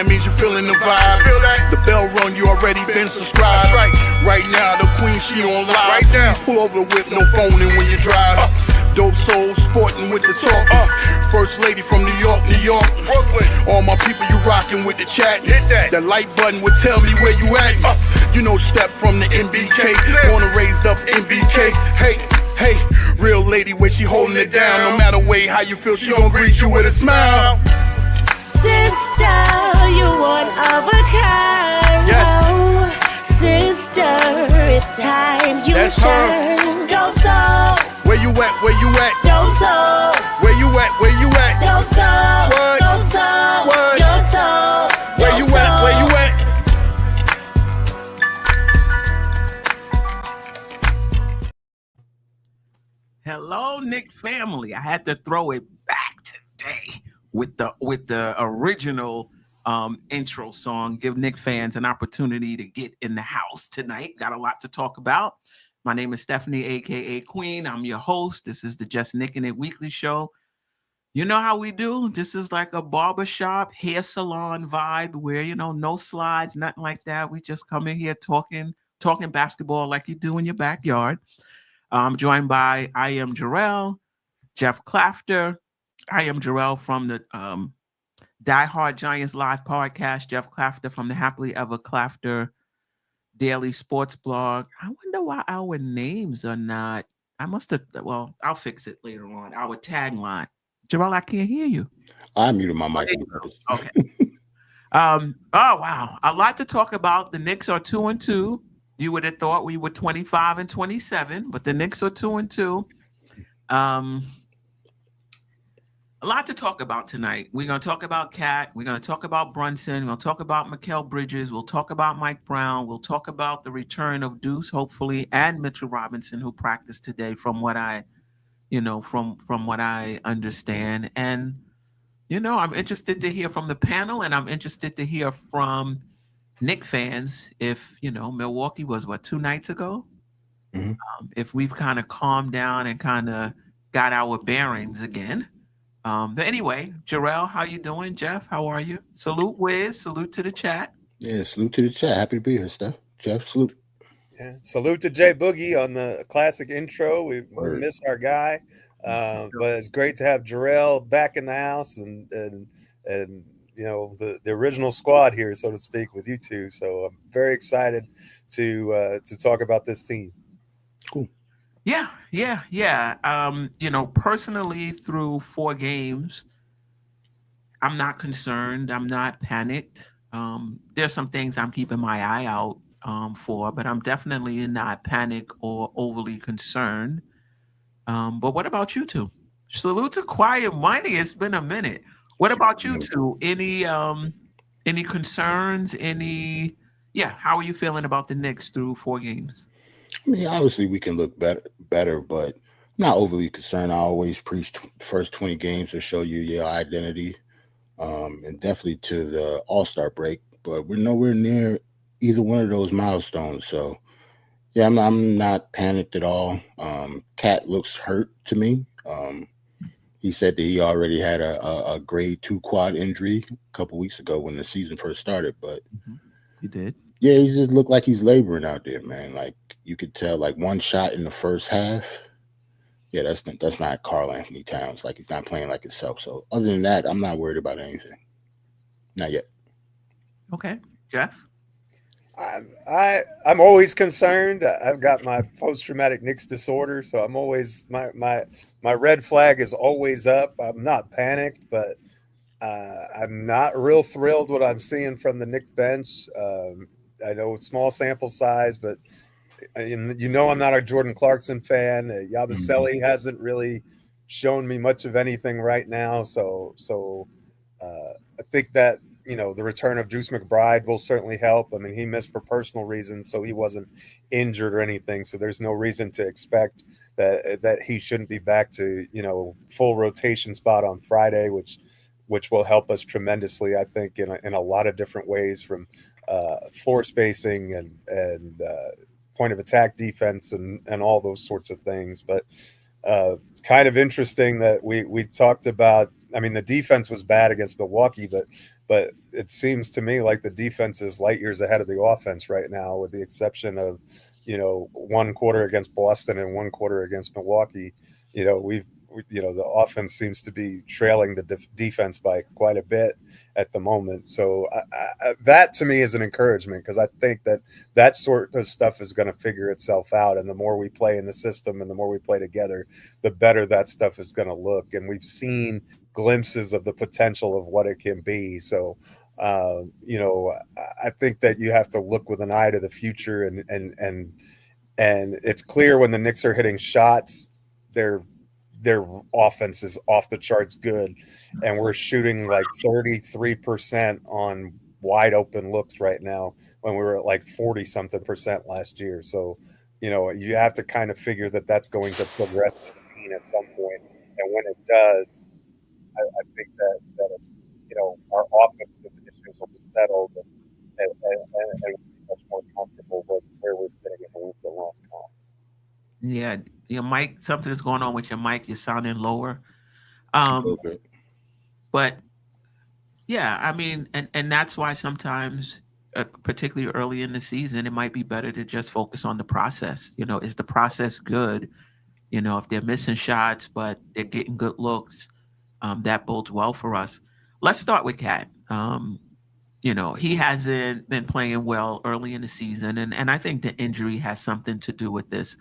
that means you're feeling the vibe. The bell rung, you already been subscribed. Right now, the queen, she on live. Right now. Please pull over the whip, no phoning when you drive. Dope Soul Sporting with the talk. First lady from New York, New York. All my people, you rocking with the chat. Hit that. That like button would tell me where you at. You know, Step from the MBK. Born and raised up MBK. Hey, real lady, where she holding it down. No matter way how you feel, she gon' greet you with a smile. Sister, you one of a kind. Yes. Oh, sister, it's time you That's shine. Dope Soul. Where you at? Where you at? Dope Soul. Where you at? Where you at? Dope Soul. What? Dope Soul. What? Your soul. Where you at? Where you at? Hello, Knick family. I had to throw it back today with the original intro song. Give Knick fans an opportunity to get in the house tonight. Got a lot to talk about. My name is Stephanie, aka Queen. I'm your host. This is the Just Nickin' It Weekly Show. You know how we do. This is like a barbershop, hair salon vibe where, you know, no slides, nothing like that. We just come in here talking basketball like you do in your backyard. I'm joined by I am Jerrell, Geoff Klafter. I am Jerrell from the Die Hard Giants Live podcast. Geoff Klafter from the Happily Ever Klafter Daily Sports Blog. I wonder why our names are not. I must have. Well, I'll fix it later on. Our tagline. Jerrell, I can't hear you. I muted my mic. Okay. Oh wow, a lot to talk about. The Knicks are 2-2. You would have thought we were 25-27, but the Knicks are 2-2. A lot to talk about tonight. We're going to talk about Cat. We're going to talk about Brunson. We're going to talk about Mikal Bridges. We'll talk about Mike Brown. We'll talk about the return of Deuce, hopefully, and Mitchell Robinson, who practiced today, from what I understand. And, you know, I'm interested to hear from the panel, and I'm interested to hear from Knick fans if, you know, Milwaukee was, 2 nights ago? Mm-hmm. If we've kind of calmed down and kind of got our bearings again. But anyway, Jerrell, how you doing? Geoff, how are you? Salute, Wiz. Salute to the chat. Yeah, salute to the chat. Happy to be here, Steph. Geoff, salute. Yeah, salute to Jay Boogie on the classic intro. We miss our guy, but it's great to have Jerrell back in the house and you know the original squad here, so to speak, with you two. So I'm very excited to talk about this team. Cool. Yeah. You know, personally, through 4 games, I'm not concerned. I'm not panicked. There's some things I'm keeping my eye out for, but I'm definitely not panicked or overly concerned. But what about you two? Salute to Quiet Money. It's been a minute. What about you two? Any concerns? How are you feeling about the Knicks through 4 games? I mean, obviously we can look better, but I'm not overly concerned. I always preach first 20 games to show you your identity, and definitely to the All-Star break. But we're nowhere near either one of those milestones. So, yeah, I'm not panicked at all. Cat looks hurt to me. He said that he already had a grade 2 quad injury a couple weeks ago when the season first started, but he did. Yeah, he just looked like he's laboring out there, man. Like you could tell, like one shot in the first half. Yeah, that's not Karl Anthony Towns. Like he's not playing like himself. So other than that, I'm not worried about anything. Not yet. Okay, Geoff. I'm always concerned. I've got my post-traumatic Knicks disorder, so I'm always my red flag is always up. I'm not panicked, but I'm not real thrilled what I'm seeing from the Knick bench. I know it's small sample size, but you know I'm not a Jordan Clarkson fan. Yabusele hasn't really shown me much of anything right now, so I think that the return of Deuce McBride will certainly help. I mean, he missed for personal reasons, so he wasn't injured or anything. So there's no reason to expect that he shouldn't be back to full rotation spot on Friday, which will help us tremendously, I think, in a lot of different ways, from floor spacing and point of attack defense and all those sorts of things. But it's kind of interesting that we talked about. I mean, the defense was bad against Milwaukee, but but it seems to me like the defense is light years ahead of the offense right now, with the exception of, one quarter against Boston and one quarter against Milwaukee. The offense seems to be trailing the defense by quite a bit at the moment. So that to me is an encouragement, because I think that sort of stuff is going to figure itself out. And the more we play in the system and the more we play together, the better that stuff is going to look. And we've seen glimpses of the potential of what it can be. So, I think that you have to look with an eye to the future, and it's clear when the Knicks are hitting shots, their offense is off the charts good, and we're shooting like 33% on wide open looks right now when we were at like 40 something percent last year. So, you have to kind of figure that that's going to progress to the mean at some point, and when it does, I think that our offensive issues will be settled, and we'll be much more comfortable with where we're sitting in the wins and loss column. Yeah, your mic, something is going on with your mic. You're sounding lower. A little bit. But yeah, I mean, and that's why sometimes, particularly early in the season, it might be better to just focus on the process. Is the process good? If they're missing shots, but they're getting good looks, that bodes well for us. Let's start with Cat. He hasn't been playing well early in the season, and I think the injury has something to do with this.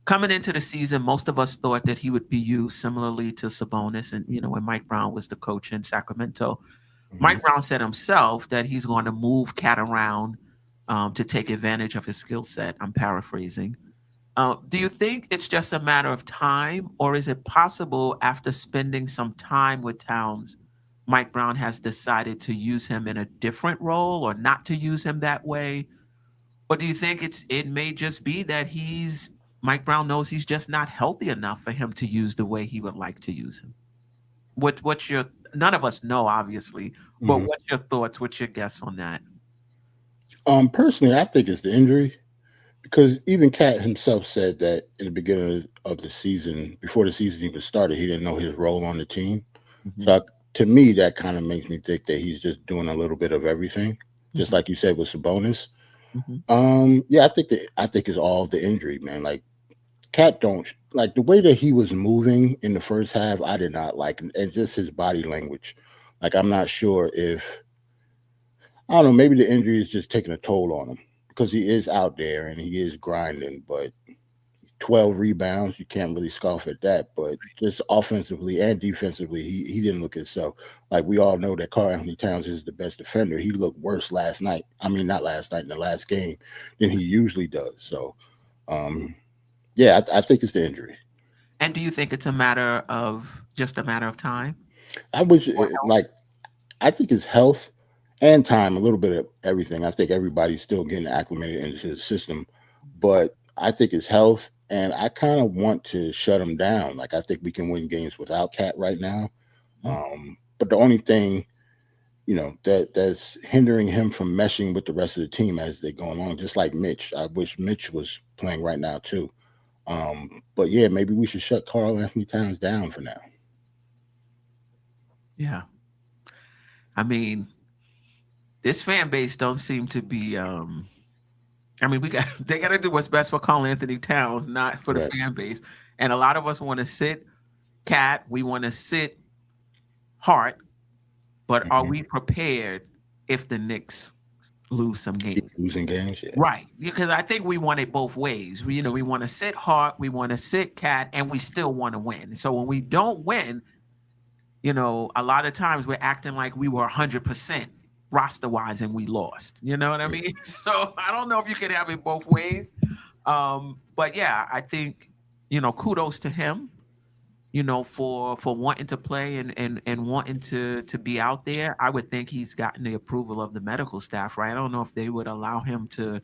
Coming into the season, most of us thought that he would be used similarly to Sabonis, and when Mike Brown was the coach in Sacramento. Mike Brown said himself that he's going to move Cat around to take advantage of his skill set. I'm paraphrasing. Do you think it's just a matter of time, or is it possible after spending some time with Towns, Mike Brown has decided to use him in a different role or not to use him that way? Or do you think it may just be that Mike Brown knows he's just not healthy enough for him to use the way he would like to use him? None of us know, obviously, but what's your thoughts? What's your guess on that? Personally, I think it's the injury, because even Cat himself said that in the beginning of the season, before the season even started, he didn't know his role on the team. So to me, that kind of makes me think that he's just doing a little bit of everything, just like you said with Sabonis. Yeah, I think it's all the injury, man. Like, Cat don't like the way that he was moving in the first half. I did not like, and just his body language. Like, I'm not sure if, I don't know, maybe the injury is just taking a toll on him, because he is out there and he is grinding. But 12 rebounds, you can't really scoff at that. But just offensively and defensively, he didn't look himself. Like, we all know that Karl-Anthony Towns is the best defender. He looked worse last night. I mean, not last night, in the last game, than he usually does. So, yeah, I think it's the injury. And do you think it's just a matter of time? I think it's health and time, a little bit of everything. I think everybody's still getting acclimated into the system, but I think it's health, and I kind of want to shut him down. Like, I think we can win games without Cat right now. But the only thing, that's hindering him from meshing with the rest of the team as they go along, just like Mitch. I wish Mitch was playing right now too. But yeah, maybe we should shut Karl-Anthony Towns down for now. Yeah. I mean, this fan base don't seem to be they got to do what's best for Karl-Anthony Towns, not for the fan base. And a lot of us want to sit Cat, we want to sit Hart, but are we prepared if the Knicks lose some games? Keep losing games, yeah. Right. Because I think we want it both ways. We want to sit Hart, we want to sit Cat, and we still want to win. So when we don't win, a lot of times we're acting like we were 100% roster-wise and we lost. You know what I mean? So I don't know if you can have it both ways. But yeah, I think, kudos to him, for wanting to play and wanting to be out there. I would think he's gotten the approval of the medical staff, right? I don't know if they would allow him to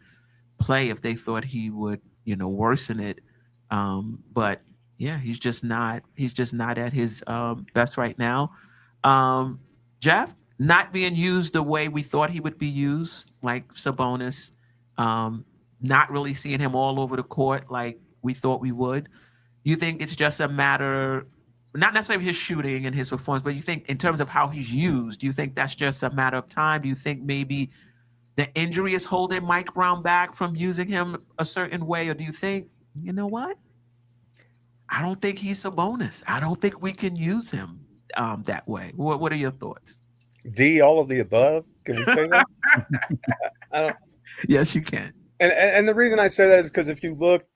play if they thought he would, worsen it. But yeah, he's just not at his best right now. Geoff, not being used the way we thought he would be used, like Sabonis, not really seeing him all over the court like we thought we would. You think it's just a matter not necessarily his shooting and his performance, but you think in terms of how he's used, do you think that's just a matter of time? Do you think maybe the injury is holding Mike Brown back from using him a certain way? Or do you think, you know what? I don't think he's a bonus. I don't think we can use him that way. What are your thoughts? D, all of the above. Can we say that? I don't, Yes, you can. and the reason I say that is because if you look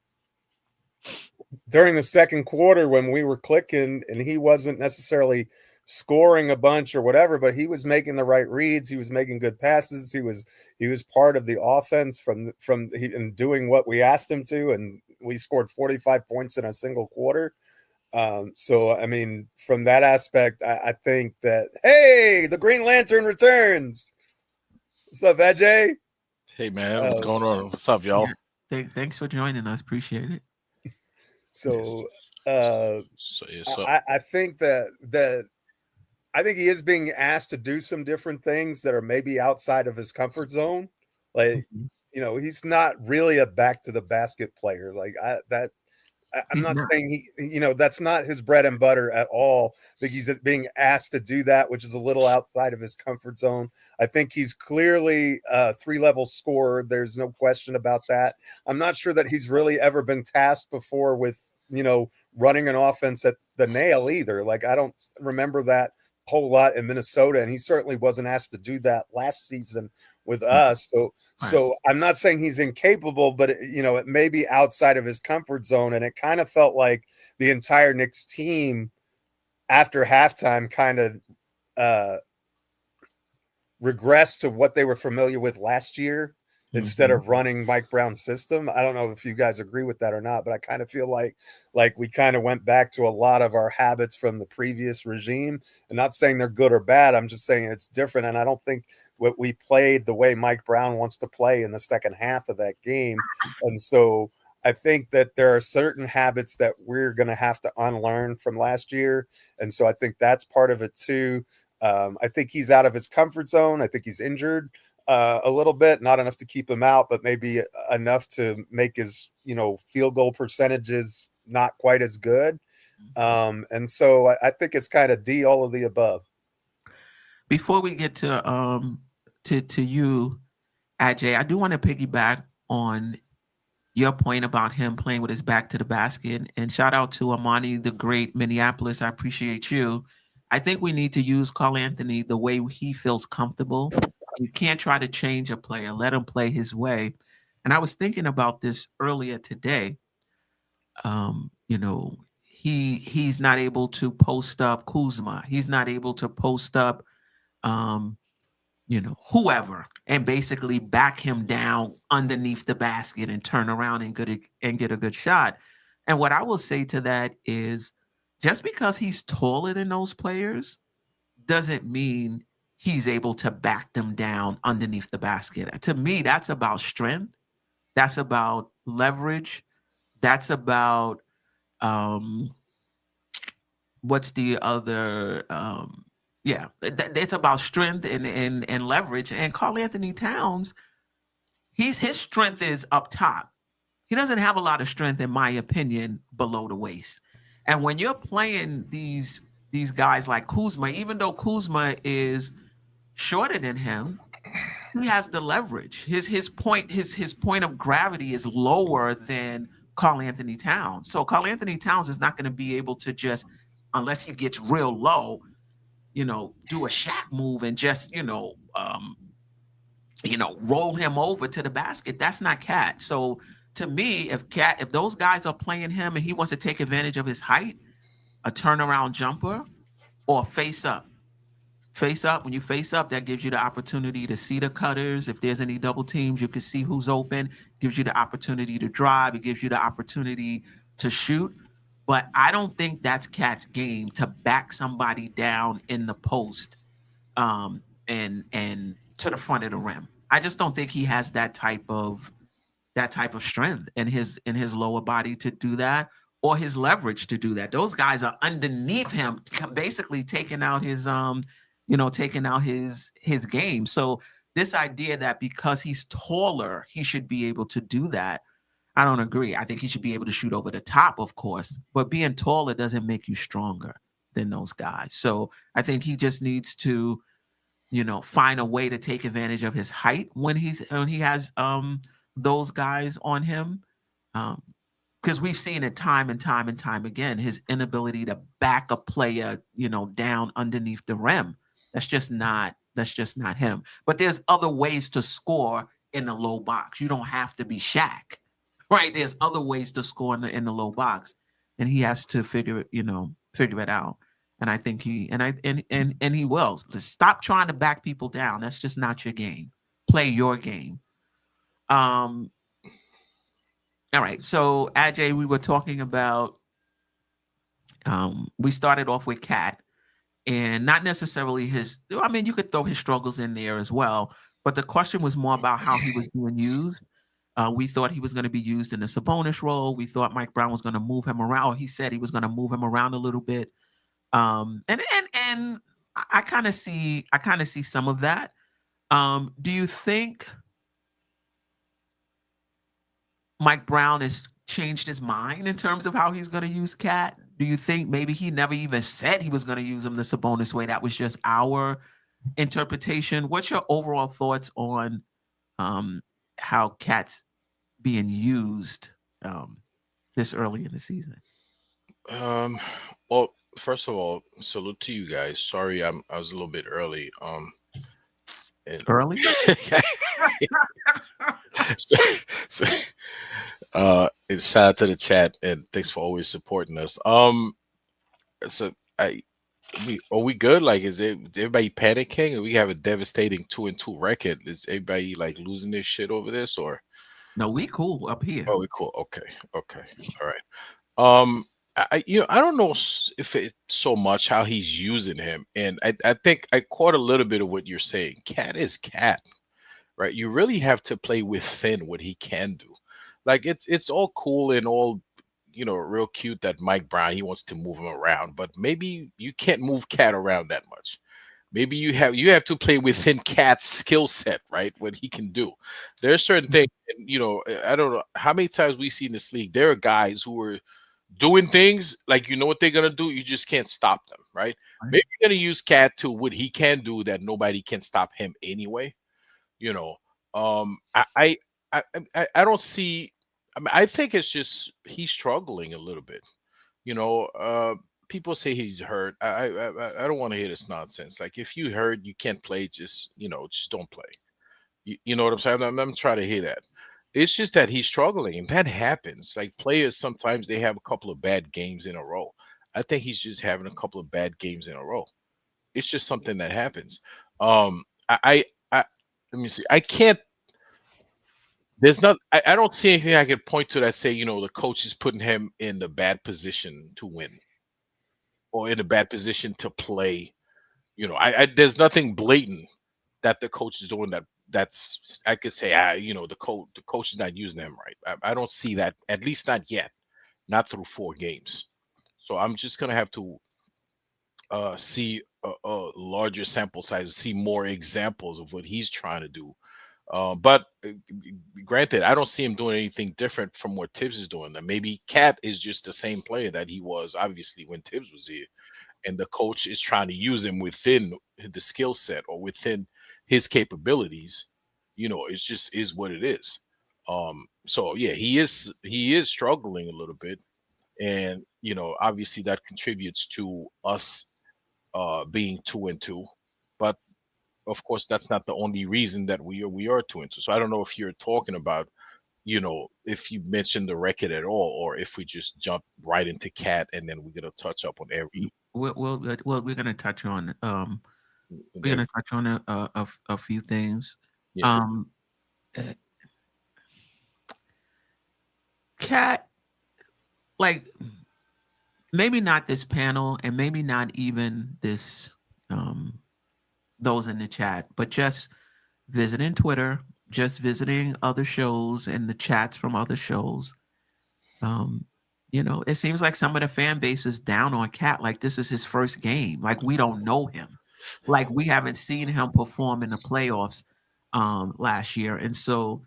during the second quarter when we were clicking and he wasn't necessarily scoring a bunch or whatever, but he was making the right reads, he was making good passes, he was part of the offense and doing what we asked him to, and we scored 45 points in a single quarter. So I mean, from that aspect, I think that, hey, the Green Lantern returns. What's up, Ajay? Hey man, what's going on? What's up, y'all? Thanks for joining us. Appreciate it. So, yes, I think that I think he is being asked to do some different things that are maybe outside of his comfort zone. Like, you know, he's not really a back to the basket player. Like I'm not saying he, you know, that's not his bread and butter at all. I think he's being asked to do that, which is a little outside of his comfort zone. I think he's clearly a 3-level scorer. There's no question about that. I'm not sure that he's really ever been tasked before with, you know, running an offense at the nail either. Like, I don't remember that whole lot in Minnesota, and he certainly wasn't asked to do that last season with us. So I'm not saying he's incapable, but you know, it may be outside of his comfort zone. And it kind of felt like the entire Knicks team after halftime kind of regressed to what they were familiar with last year instead of running Mike Brown's system. I don't know if you guys agree with that or not, but I kind of feel like we kind of went back to a lot of our habits from the previous regime. And not saying they're good or bad. I'm just saying it's different. And I don't think what we played the way Mike Brown wants to play in the second half of that game. And so I think that there are certain habits that we're going to have to unlearn from last year. And so I think that's part of it too. I think he's out of his comfort zone. I think he's injured a little bit, not enough to keep him out, but maybe enough to make his, you know, field goal percentages not quite as good. And so I think it's kind of D, all of the above. Before we get to you, Ajay, I do want to piggyback on your point about him playing with his back to the basket. And shout out to Amani, the great Minneapolis. I appreciate you. I think we need to use Carl Anthony the way he feels comfortable. You can't try to change a player. Let him play his way. And I was thinking about this earlier today. You know, he's not able to post up Kuzma. He's not able to post up, you know, whoever, and basically back him down underneath the basket and turn around and get a good shot. And what I will say to that is, just because he's taller than those players doesn't mean he's able to back them down underneath the basket. To me, that's about strength. That's about leverage. That's about what's the other? It's about strength and leverage. And Carl Anthony Towns, his strength is up top. He doesn't have a lot of strength, in my opinion, below the waist. And when you're playing these guys like Kuzma, even though Kuzma is shorter than him, he has the leverage. His point of gravity is lower than Carl Anthony Towns. So Carl Anthony Towns is not going to be able to just, unless he gets real low, you know, do a Shaq move and just, roll him over to the basket. That's not Cat. So to me, if those guys are playing him and he wants to take advantage of his height, a turnaround jumper or face up. Face up. When you face up, that gives you the opportunity to see the cutters. If there's any double teams, you can see who's open. Gives you the opportunity to drive. It gives you the opportunity to shoot. But I don't think that's Cat's game, to back somebody down in the post and to the front of the rim. I just don't think he has that type of strength in his lower body to do that, or his leverage to do that. Those guys are underneath him, basically taking out his his game. So this idea that because he's taller, he should be able to do that, I don't agree. I think he should be able to shoot over the top, of course, but being taller doesn't make you stronger. than those guys. So I think he just needs to, find a way to take advantage of his height when he has those guys on him. Because we've seen it time and time and time again, his inability to back a player, down underneath the rim. That's just not him. But there's other ways to score in the low box. You don't have to be Shaq, right? There's other ways to score in the low box, and he has to figure it out. And I think he will. Just stop trying to back people down. That's just not your game. Play your game. All right. So Ajay, we were talking about. We started off with Cat, and not necessarily his. I mean, you could throw his struggles in there as well, but the question was more about how he was being used. We thought he was going to be used in the Sabonis role. We thought Mike Brown was going to move him around. Or he said he was going to move him around a little bit. And I kind of see some of that. Do you think Mike Brown has changed his mind in terms of how he's going to use Cat? Do you think maybe he never even said he was going to use him the Sabonis way? That was just our interpretation. What's your overall thoughts on how Cat's being used this early in the season? Well, first of all, salute to you guys. Sorry, I was a little bit early. Early? Shout out to the chat and thanks for always supporting us. So are we good? Like, is everybody panicking? We have a devastating 2-2 record. Is everybody like losing their shit over this, or? No, we cool up here. Oh, we cool. Okay, all right. I don't know if it's so much how he's using him, and I think I caught a little bit of what you're saying. Cat is Cat, right? You really have to play within what he can do. Like it's all cool and all, real cute that Mike Brown, he wants to move him around, but maybe you can't move Cat around that much. Maybe you have to play within Cat's skill set, right? What he can do. There are certain things, I don't know how many times we see in this league. There are guys who are doing things like what they're gonna do. You just can't stop them, right? Maybe you're gonna use Cat to what he can do that nobody can stop him anyway. I don't see. I mean, I think it's just he's struggling a little bit. People say he's hurt. I don't want to hear this nonsense. Like, if you hurt, you can't play. Just don't play. You know what I'm saying? I'm trying to hear that. It's just that he's struggling, and that happens. Like, players sometimes they have a couple of bad games in a row. I think he's just having a couple of bad games in a row. It's just something that happens. I let me see. I can't. There's not. I don't see anything I could point to that say the coach is putting him in the bad position to win, or in a bad position to play. There's nothing blatant that the coach is doing that's I could say the coach is not using him right. I don't see that, at least not yet, not through 4 games. So I'm just gonna have to see a larger sample size, see more examples of what he's trying to do. But granted, I don't see him doing anything different from what Tibbs is doing. Maybe Cat is just the same player that he was obviously when Tibbs was here, and the coach is trying to use him within the skill set or within his capabilities. It's just is what it is. So yeah, he is struggling a little bit, and obviously that contributes to us being 2-2. But of course, that's not the only reason that we are 2-2. So I don't know if you're talking about, if you mentioned the record at all, or if we just jump right into Cat and then we're gonna touch up on every. We're gonna touch on a few things. Yeah. Cat, like, maybe not this panel, and maybe not even this those in the chat, but just visiting Twitter, just visiting other shows and the chats from other shows. It seems like some of the fan base is down on Cat. Like, this is his first game. Like, we don't know him. Like, we haven't seen him perform in the playoffs last year. And so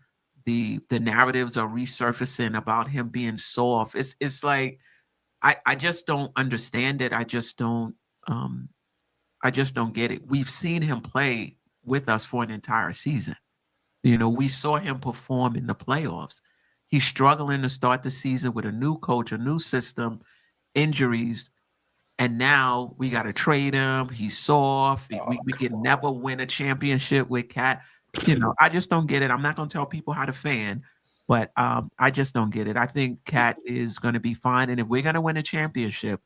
the narratives are resurfacing about him being soft. It's like, I just don't understand it. I just don't get it. We've seen him play with us for an entire season. We saw him perform in the playoffs. He's struggling to start the season with a new coach, a new system, injuries, and now we got to trade him. He's soft. We can never win a championship with Cat. I just don't get it. I'm not going to tell people how to fan, but I just don't get it. I think Cat is going to be fine, and if we're going to win a championship,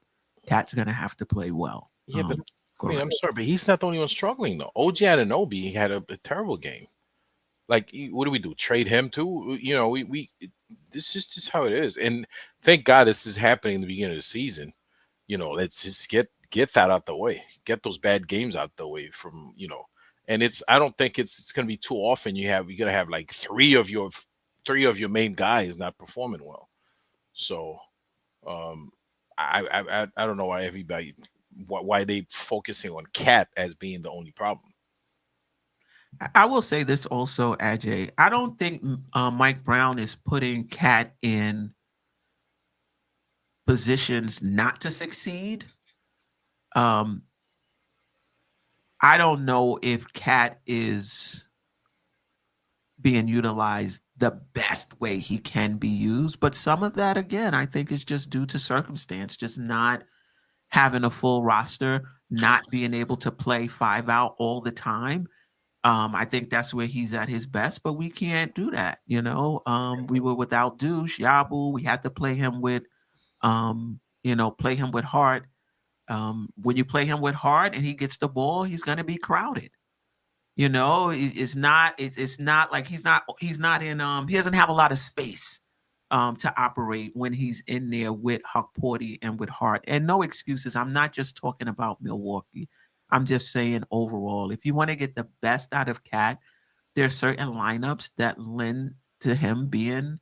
Cat's going to have to play well. Yeah, but I mean, I'm sorry, but he's not the only one struggling though. OG Anunoby had a terrible game. Like, what do we do? Trade him too? This is just how it is. And thank God this is happening in the beginning of the season. Let's just get that out the way. Get those bad games out the way from. And I don't think it's going to be too often. You're going to have like three of your main guys not performing well. So, I don't know why they focusing on Cat as being the only problem. I will say this also, Ajay. I don't think Mike Brown is putting Cat in positions not to succeed. I don't know if Cat is being utilized the best way he can be used, but some of that, again, I think is just due to circumstance, just not having a full roster, not being able to play 5 out all the time. I think that's where he's at his best, but we can't do that. We were without Douche, Yabu. We had to play him with, play him with Hart. When you play him with Hart and he gets the ball, he's going to be crowded. It's not like he's not in, he doesn't have a lot of space to operate when he's in there with Huck Porty and with Hart. And no excuses. I'm not just talking about Milwaukee. I'm just saying overall, if you want to get the best out of Cat, there's certain lineups that lend to him being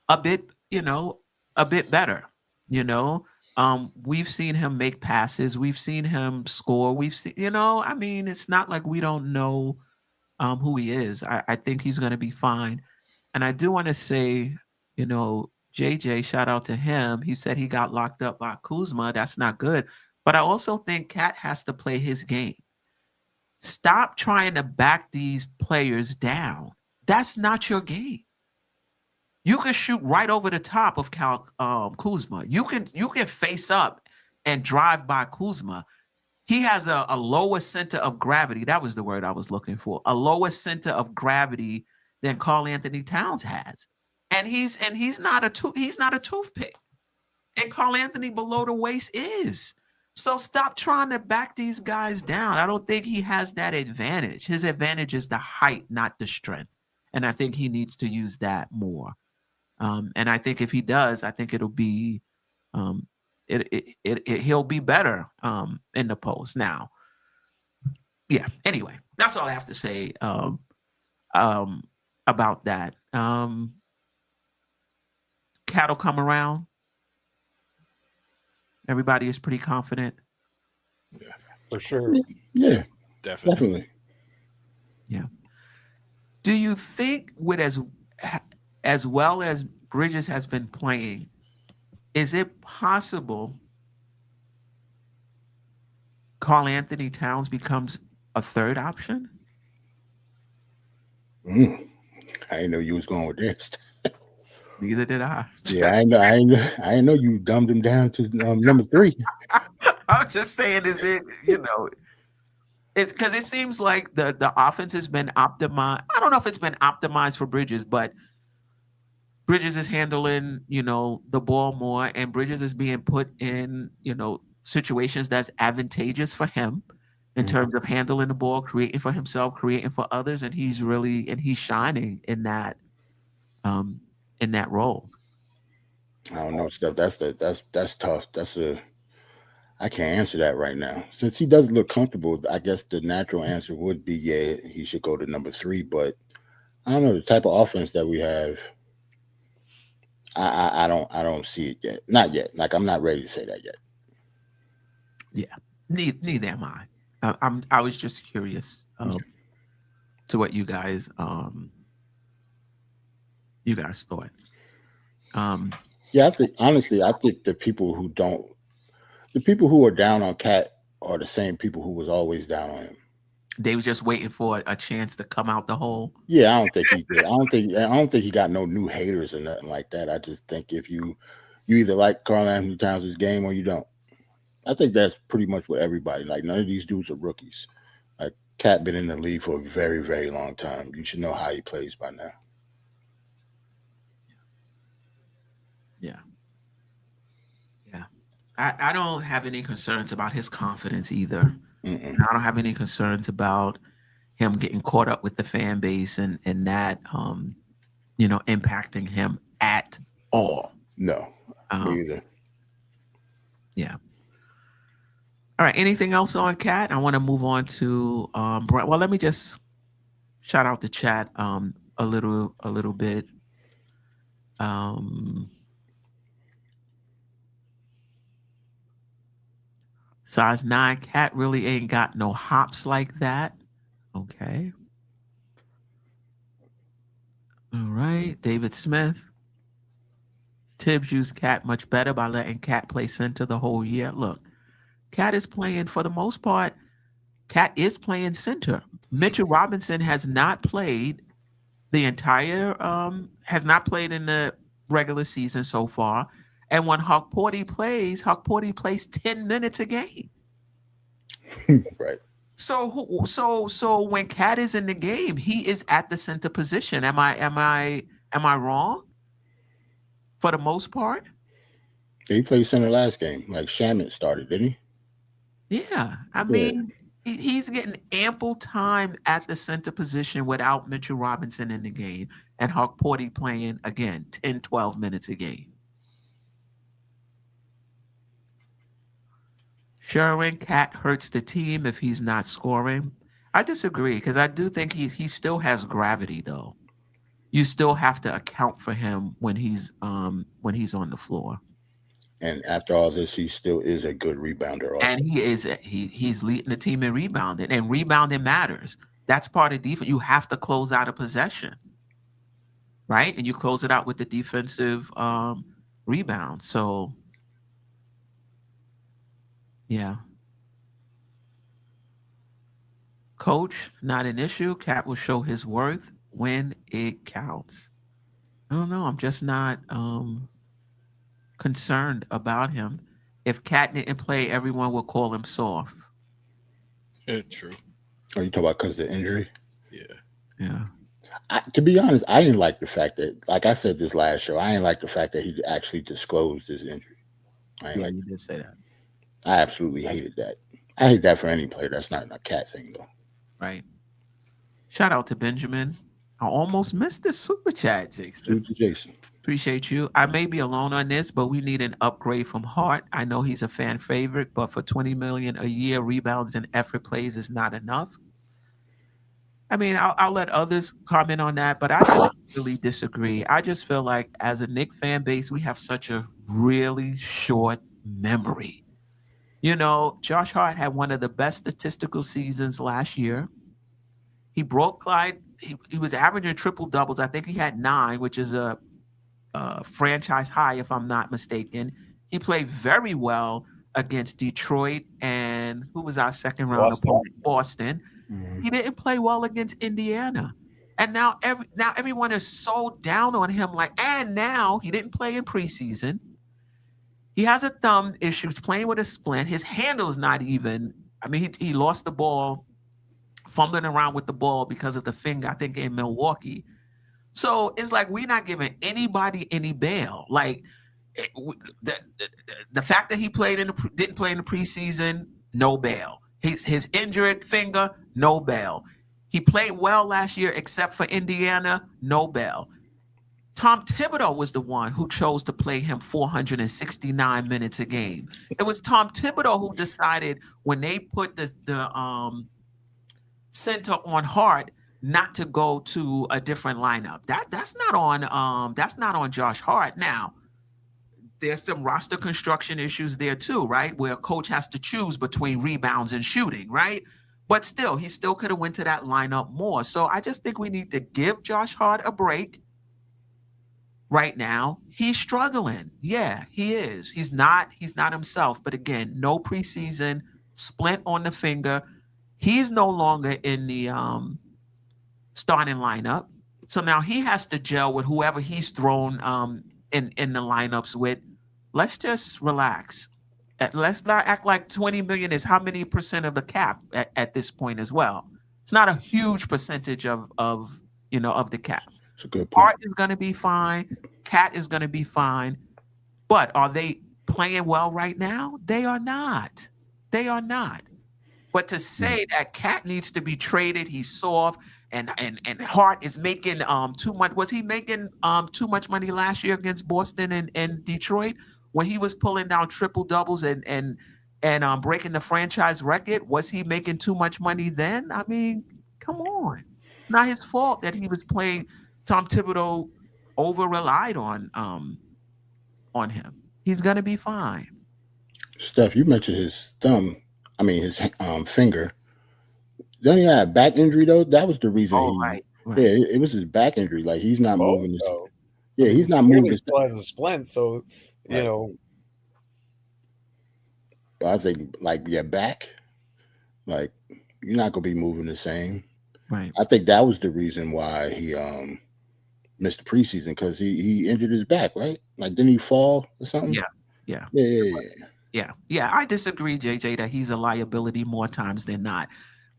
a bit better. We've seen him make passes. We've seen him score. We've seen, it's not like we don't know who he is. I think he's going to be fine. And I do want to say, JJ, shout out to him. He said he got locked up by Kuzma. That's not good. But I also think Cat has to play his game. Stop trying to back these players down. That's not your game. You can shoot right over the top of Kuzma. You can face up and drive by Kuzma. He has a lower center of gravity. That was the word I was looking for. A lower center of gravity than Karl-Anthony Towns has. And he's not a toothpick. And Karl-Anthony below the waist is. So stop trying to back these guys down. I don't think he has that advantage. His advantage is the height, not the strength. And I think he needs to use that more. And I think if he does, I think it'll be he'll be better in the post. Now, yeah. Anyway, that's all I have to say about that. Cat will come around. Everybody is pretty confident. Yeah, for sure. Yeah, definitely. Yeah. Do you think with as well as Bridges has been playing, is it possible Karl-Anthony Towns becomes a third option? I didn't know you was going with this. Neither did I. Yeah, I know you dumbed him down to number 3. I'm just saying, is it, it's because it seems like the offense has been optimized. I don't know if it's been optimized for Bridges, but Bridges is handling, the ball more, and Bridges is being put in, situations that's advantageous for him in terms of handling the ball, creating for himself, creating for others, and he's shining in that role. I don't know, Steph. That's tough. I can't answer that right now. Since he doesn't look comfortable, I guess the natural answer would be, yeah, he should go to number 3. But I don't know, the type of offense that we have. I don't see it yet. Not yet. Like, I'm not ready to say that yet. Yeah, neither am I. I was just curious to what you guys thought. Yeah, I think honestly, I think the people who are down on Cat are the same people who was always down on him. They was just waiting for a chance to come out the hole. Yeah, I don't think he did. I don't think he got no new haters or nothing like that. I just think if you either like Karl Anthony Towns' game or you don't. I think that's pretty much what everybody like. None of these dudes are rookies. Like Cat been in the league for a very, very long time. You should know how he plays by now. Yeah. I don't have any concerns about his confidence either. Mm-mm. I don't have any concerns about him getting caught up with the fan base and that impacting him at all. No, me either. Yeah. All right. Anything else on Cat? I want to move on to well, let me just shout out the chat a little bit. Size 9 Cat really ain't got no hops like that. Okay. All right. David Smith. Tibbs used Cat much better by letting Cat play center the whole year. Look, Cat is playing, for the most part, Cat is playing center. Mitchell Robinson has not played the entire, has not played in the regular season so far. And when Hawk Porty plays 10 minutes a game. Right. So when Cat is in the game, he is at the center position. Am I wrong? For the most part? He played center last game. Like Shamit started, didn't he? Yeah. I mean, he's getting ample time at the center position without Mitchell Robinson in the game and Hawk Porty playing, again, 10, 12 minutes a game. Sherwin, Cat hurts the team if he's not scoring. I disagree because I do think he still has gravity, though. You still have to account for him when he's on the floor. And after all this, he still is a good rebounder. Also. And he's leading the team in rebounding, and rebounding matters. That's part of defense. You have to close out a possession, right? And you close it out with the defensive rebound. So, yeah. Coach, not an issue. Cat will show his worth when it counts. I don't know. I'm just not concerned about him. If Cat didn't play, everyone would call him soft. Yeah, true. Are you talking about because of the injury? Yeah. To be honest, I didn't like the fact that, like I said this last show, I didn't like the fact that he actually disclosed his injury. You did say that. I absolutely hated that. I hate that for any player. That's not a Cat thing, though. Right. Shout out to Benjamin. I almost missed the super chat, Jason. Appreciate you. I may be alone on this, but we need an upgrade from Hart. I know he's a fan favorite, but for $20 million a year, rebounds and effort plays is not enough. I mean, I'll let others comment on that, but I just really disagree. I just feel like as a Knick fan base, we have such a really short memory. You know, Josh Hart had one of the best statistical seasons last year. He broke Clyde. He was averaging triple doubles. I think he had 9, which is a franchise high, if I'm not mistaken. He played very well against Detroit and who was our second round opponent? Boston. Mm-hmm. He didn't play well against Indiana. And now everyone is so down on him. And now he didn't play in preseason. He has a thumb issue. He's playing with a splint. His handle is not even. I mean, he lost the ball, fumbling around with the ball because of the finger, I think, in Milwaukee. So it's like we're not giving anybody any bail. Like the fact that he didn't play in the preseason, no bail. His injured finger, no bail. He played well last year, except for Indiana, no bail. Tom Thibodeau was the one who chose to play him 469 minutes a game. It was Tom Thibodeau who decided when they put the center on Hart not to go to a different lineup. That's not on Josh Hart. Now, there's some roster construction issues there too, right? Where a coach has to choose between rebounds and shooting, right? But still, he still could have went to that lineup more. So I just think we need to give Josh Hart a break. right now, he's struggling. Yeah, he is. He's not himself. But again, no preseason, splint on the finger. He's no longer in the starting lineup. So now he has to gel with whoever he's thrown in the lineups with. Let's just relax. Let's not act like 20 million is how many percent of the cap at this point as well. It's not a huge percentage of the cap. It's a good point. Art is going to be fine. Cat is going to be fine. But are they playing well right now? They are not. They are not. But to say that Cat needs to be traded, he's soft, and Hart is making too much. Was he making too much money last year against Boston and Detroit when he was pulling down triple doubles and breaking the franchise record? Was he making too much money then? I mean, come on. It's not his fault that he was playing. Tom Thibodeau over relied on him. He's gonna be fine. Steph, you mentioned his thumb. I mean, his finger. Then he had a back injury though. That was the reason. Right. Yeah, it was his back injury. Like he's not moving. Yeah, he's not Clearly moving. still has a splint, so you know. But I think like back, like you're not gonna be moving the same. Right. I think that was the reason why he missed the preseason because he injured his back, right? Like didn't he fall or something? Yeah. Yeah. I disagree, JJ, that he's a liability more times than not.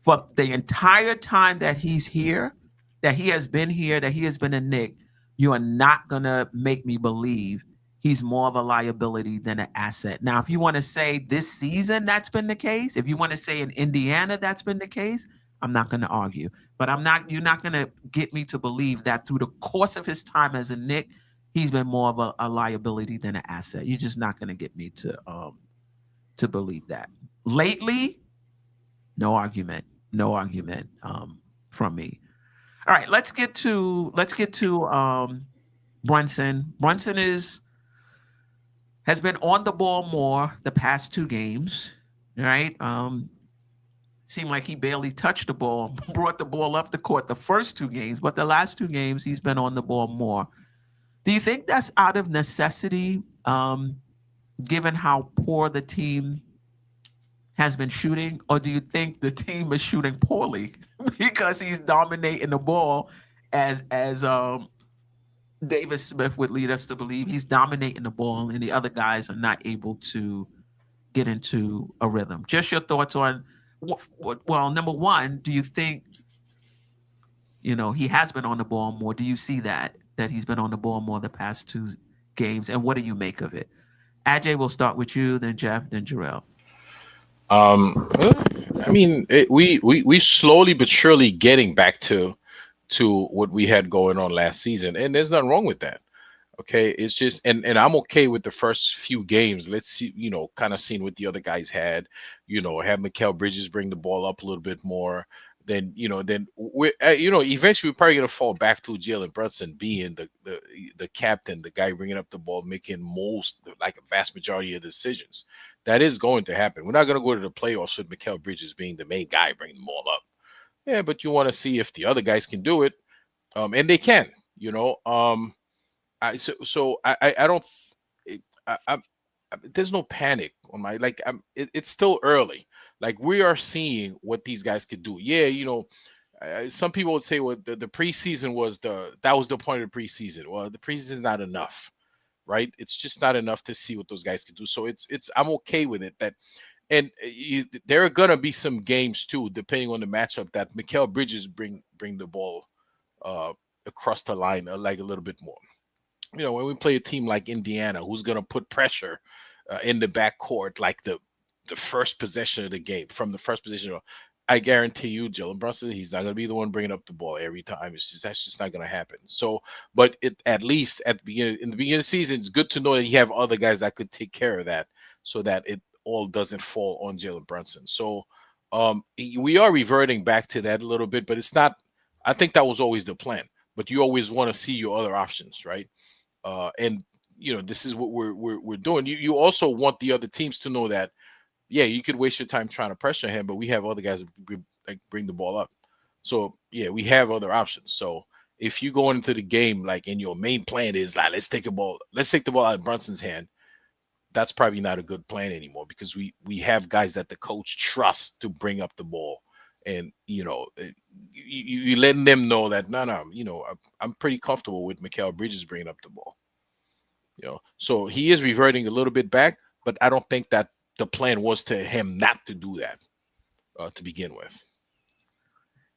For the entire time that he's here, that he has been here, that he has been a Knick, you are not gonna make me believe he's more of a liability than an asset. Now, if you want to say this season that's been the case, if you want to say in Indiana that's been the case, I'm not going to argue. But you're not going to get me to believe that through the course of his time as a Knick, he's been more of a liability than an asset. You're just not going to get me to believe that. Lately, no argument from me. All right, let's get to Brunson. Brunson has been on the ball more the past 2 games, right? Seemed like he barely touched the ball, brought the ball up the court the first 2 games, but the last 2 games he's been on the ball more. Do you think that's out of necessity, given how poor the team has been shooting, or do you think the team is shooting poorly because he's dominating the ball as Davis Smith would lead us to believe he's dominating the ball and the other guys are not able to get into a rhythm? Just your thoughts on, well, number one, do you think, he has been on the ball more? Do you see that he's been on the ball more the past 2 games? And what do you make of it? Ajay, we'll start with you, then Geoff, then Jerrell. I mean, we slowly but surely getting back to what we had going on last season, and there's nothing wrong with that. Okay, it's just and I'm okay with the first few games. Let's see, kind of seeing what the other guys had. Have Mikal Bridges bring the ball up a little bit more. Then we're eventually we're probably gonna fall back to Jalen Brunson being the captain, the guy bringing up the ball, making like a vast majority of decisions. That is going to happen. We're not gonna go to the playoffs with Mikal Bridges being the main guy bringing the ball up. Yeah, but you want to see if the other guys can do it, and they can. I don't. There's no panic on my it's still early. Like we are seeing what these guys could do. Yeah, some people would say, well, the preseason was that was the point of the preseason. Well, the preseason is not enough, right? It's just not enough to see what those guys can do. So I'm okay with it. And there are gonna be some games too, depending on the matchup, that Mikal Bridges bring the ball across the line like a little bit more. When we play a team like Indiana, who's gonna put pressure in the backcourt, like the first possession of the game, from the first position, I guarantee you, Jalen Brunson, he's not gonna be the one bringing up the ball every time. That's just not gonna happen. So, but at least in the beginning of the season, it's good to know that you have other guys that could take care of that, so that it all doesn't fall on Jalen Brunson. So we are reverting back to that a little bit, but it's not. I think that was always the plan. But you always want to see your other options, right? And this is what we're doing. You also want the other teams to know that, yeah, you could waste your time trying to pressure him, but we have other guys that bring the ball up. So yeah, we have other options. So if you go into the game like and your main plan is like let's take the ball out of Brunson's hand, that's probably not a good plan anymore because we have guys that the coach trusts to bring up the ball, and you letting them know that no, I'm pretty comfortable with Mikal Bridges bringing up the ball. So he is reverting a little bit back, but I don't think that the plan was to him not to do that to begin with.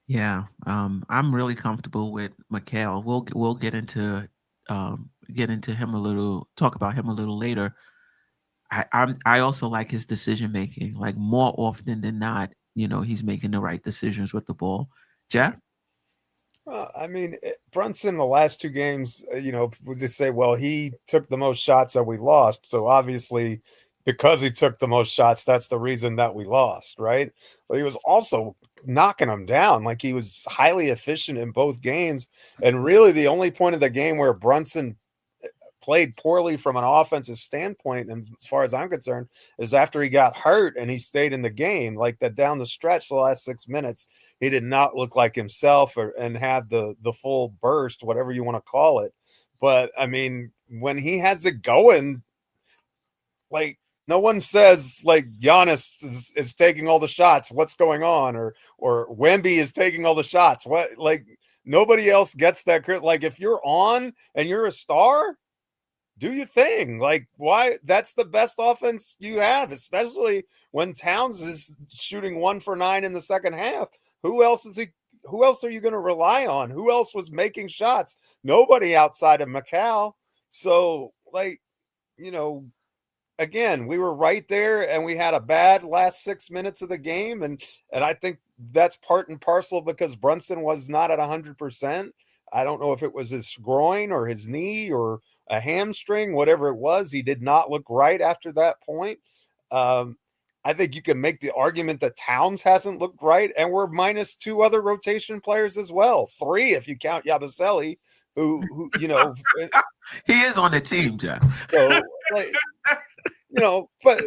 Yeah, I'm really comfortable with Mikal. We'll get into him a little, talk about him a little later. I also like his decision making. Like more often than not, he's making the right decisions with the ball. Jeff? I mean, Brunson, the last two games, we'll just say, well, he took the most shots that we lost. So obviously, because he took the most shots, that's the reason that we lost, right? But he was also knocking them down. Like he was highly efficient in both games. And really, the only point of the game where Brunson played poorly from an offensive standpoint, and as far as I'm concerned, is after he got hurt and he stayed in the game. Like that down the stretch, the last 6 minutes, he did not look like himself and have the full burst, whatever you want to call it. But I mean, when he has it going, like no one says like Giannis is taking all the shots. What's going on? Or Wemby is taking all the shots. What, like nobody else gets that credit. Like if you're on and you're a star, do your thing. Like why? That's the best offense you have, especially when Towns is shooting 1 for 9 in the second half. Who else are you going to rely on? Who else was making shots? Nobody outside of Mikal. So like, again, we were right there and we had a bad last 6 minutes of the game. And I think that's part and parcel because Brunson was not at 100%. I don't know if it was his groin or his knee or a hamstring, whatever it was. He did not look right after that point. I think you can make the argument that Towns hasn't looked right, and we're minus 2 other rotation players as well. 3 if you count Yabusele, who he is on the team, Jeff. So, like, but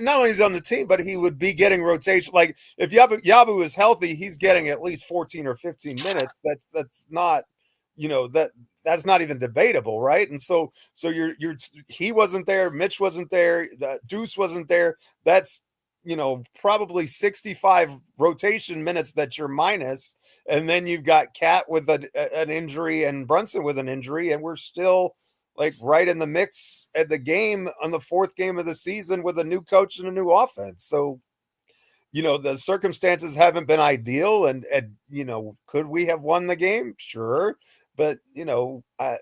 not only is he on the team, but he would be getting rotation. Like if Yabu is healthy, he's getting at least 14 or 15 minutes. That's not, that's not even debatable, right? And so he wasn't there, Mitch wasn't there, Deuce wasn't there. That's probably 65 rotation minutes that you're minus, and then you've got Cat with an injury and Brunson with an injury, and we're still like right in the mix at the game on the 4th game of the season with a new coach and a new offense. So, the circumstances haven't been ideal, and could we have won the game? Sure. But, I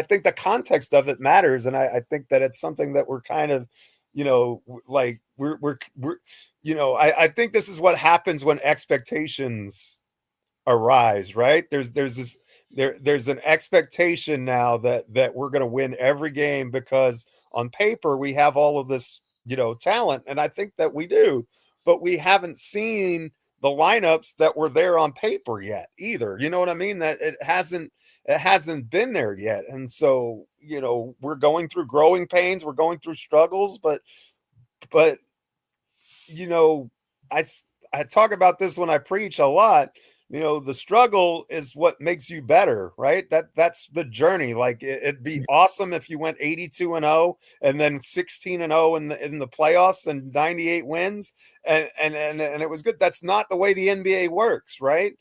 think the context of it matters. And I think that it's something that we're kind of, like I think this is what happens when expectations arise, right? There's an expectation now that we're going to win every game because on paper we have all of this, talent. And I think that we do, but we haven't seen the lineups that were there on paper yet either. You know what I mean? That it hasn't been there yet. And so, we're going through growing pains, we're going through struggles, but I talk about this when I preach a lot. The struggle is what makes you better, right? That's the journey. Like it'd be awesome if you went 82-0 and then 16-0 in the playoffs and 98 wins, and it was good. That's not the way the NBA works, right?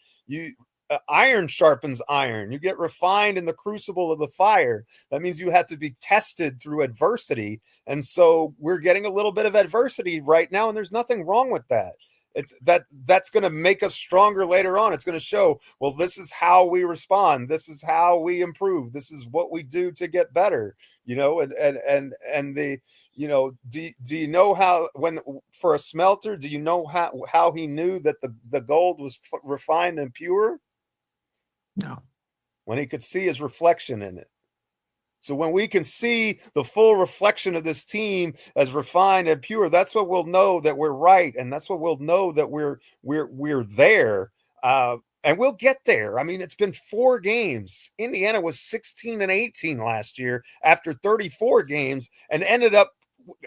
Iron sharpens iron. You get refined in the crucible of the fire. That means you have to be tested through adversity, and so we're getting a little bit of adversity right now, and there's nothing wrong with that. It's that's going to make us stronger later on. It's going to show, well, this is how we respond. This is how we improve. This is what we do to get better, and the, do you know how, when for a smelter, do you know how he knew that the gold was refined and pure? No. When he could see his reflection in it. So when we can see the full reflection of this team as refined and pure, that's what we'll know that we're right, and that's what we'll know that we're there, and we'll get there. I mean, it's been 4 games. Indiana was 16-18 last year after 34 games, and ended up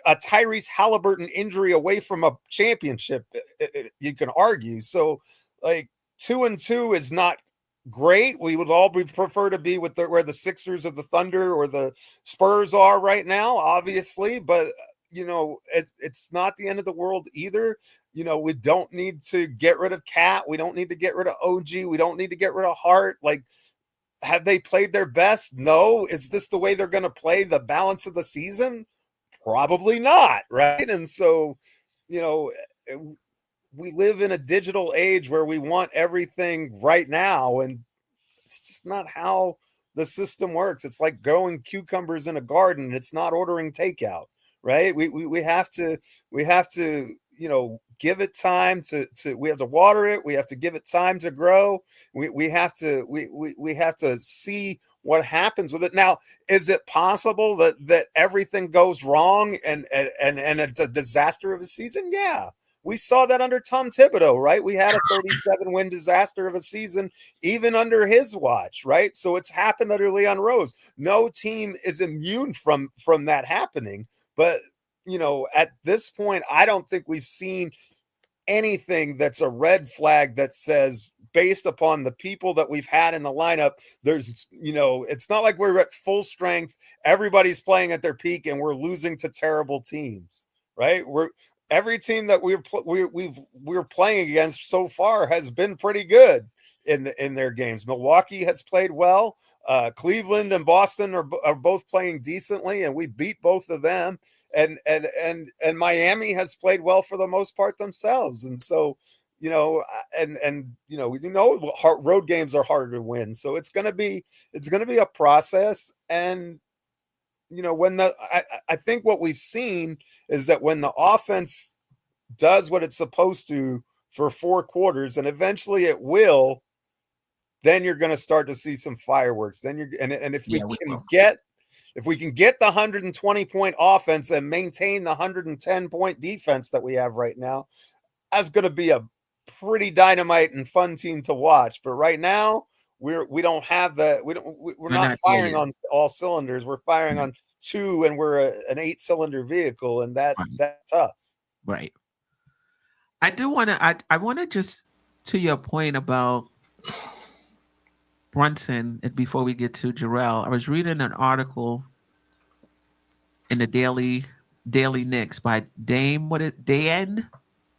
a Tyrese Halliburton injury away from a championship. You can argue. So, like 2-2 is not great. We would all prefer to be with where the Sixers or the Thunder or the Spurs are right now, obviously, but it's not the end of the world either. We don't need to get rid of Cat. We don't need to get rid of OG. We don't need to get rid of Hart. Like, have they played their best? No. Is this the way they're going to play the balance of the season? Probably not, right? And so, we live in a digital age where we want everything right now, and it's just not how the system works. It's like growing cucumbers in a garden. It's not ordering takeout, right? We have to give it time to we have to water it. We have to give it time to grow. We have to see what happens with it. Now, is it possible that everything goes wrong and it's a disaster of a season? Yeah. We saw that under Tom Thibodeau, right? We had a 37-win disaster of a season, even under his watch, right? So it's happened under Leon Rose. No team is immune from that happening. But, at this point, I don't think we've seen anything that's a red flag that says, based upon the people that we've had in the lineup, there's, it's not like we're at full strength. Everybody's playing at their peak and we're losing to terrible teams, right? Every team that we're playing against so far has been pretty good in their games. Milwaukee has played well. Cleveland and Boston are both playing decently, and we beat both of them. And Miami has played well for the most part themselves. And so, road games are harder to win. So it's going to be a process. And I think what we've seen is that when the offense does what it's supposed to for 4 quarters, and eventually it will, then you're going to start to see some fireworks. Then if we can get the 120-point offense and maintain the 110-point defense that we have right now, that's going to be a pretty dynamite and fun team to watch. But right now, we don't have that. We're not firing on all cylinders. We're firing on 2, and we're an 8-cylinder vehicle, and that's tough. Right. I do want to. I want to just, to your point about Brunson, and before we get to Jerrell, I was reading an article in the Daily Knicks by Dan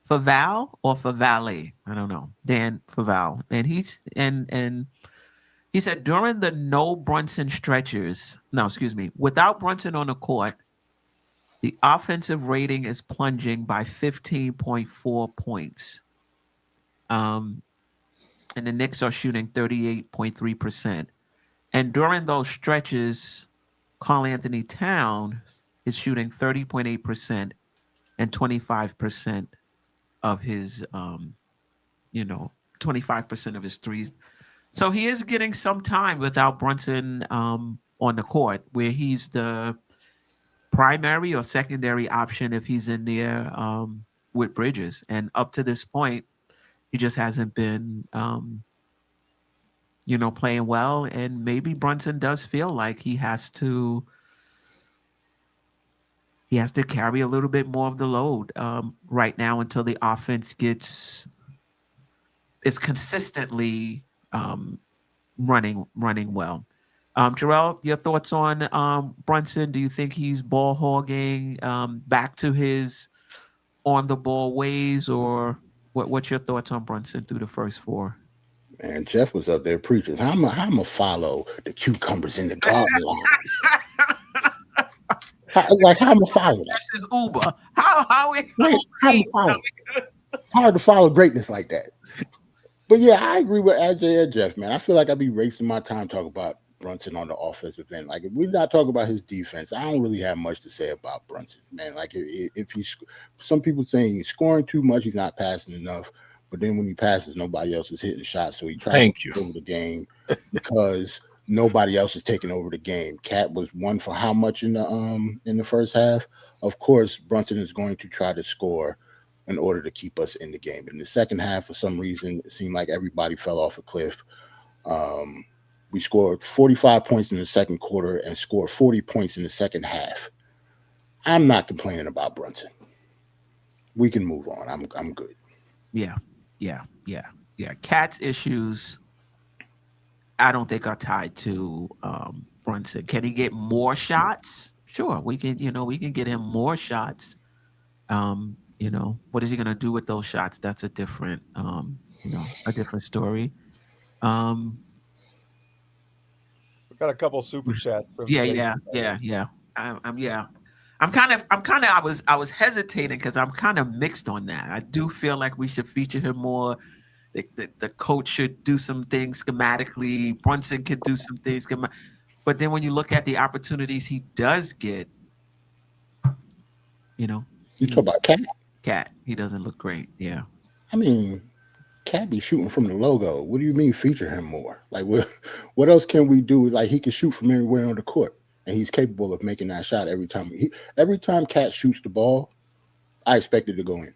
Favale or Favale, I don't know, Dan Favale, and he said during the without Brunson on the court, the offensive rating is plunging by 15.4 points. And the Knicks are shooting 38.3%. And during those stretches, Karl-Anthony Towns is shooting 30.8% and 25% of his 25% of his threes. So he is getting some time without Brunson on the court, where he's the primary or secondary option if he's in there with Bridges. And up to this point, he just hasn't been, playing well. And maybe Brunson does feel like he has to carry a little bit more of the load right now until the offense is consistently running well. Jerrell, your thoughts on Brunson? Do you think he's ball hogging back to his on the ball ways, or what's your thoughts on Brunson through the first 4? Man, Geoff was up there preaching. How am I follow the cucumbers in the garden line? How am I follow that? This is Uber. How we follow? Hard to follow greatness like that. But yeah, I agree with AJ and Geoff, man. I feel like I'd be wasting my time talking about Brunson on the offensive end. Like, if we're not talking about his defense, I don't really have much to say about Brunson, man. Like, if he's, some people saying he's scoring too much, he's not passing enough. But then when he passes, nobody else is hitting shots, so he tries to take over the game because nobody else is taking over the game. Cat was 1 for how much in the first half? Of course, Brunson is going to try to score in order to keep us in the game. In the second half, for some reason, it seemed like everybody fell off a cliff. We scored 45 points in the second quarter and scored 40 points in the second half. I'm not complaining about Brunson. We can move on. I'm good. Yeah. Cat's issues I don't think are tied to Brunson. Can he get more shots? Sure, we can. We can get him more shots. What is he going to do with those shots? That's a different, a different story. Um, We got a couple super chats from yeah, Jason. yeah. Yeah. I'm kind of. I was hesitating because I'm kind of mixed on that. I do feel like we should feature him more. The coach should do some things schematically. Brunson could do some things, but then when you look at the opportunities he does get, You talk about Cat. he doesn't look great. Yeah. I mean, Cat be shooting from the logo. What do you mean feature him more? Like, what else can we do? Like, he can shoot from anywhere on the court, and he's capable of making that shot every time. Every time Cat shoots the ball, I expect it to go in.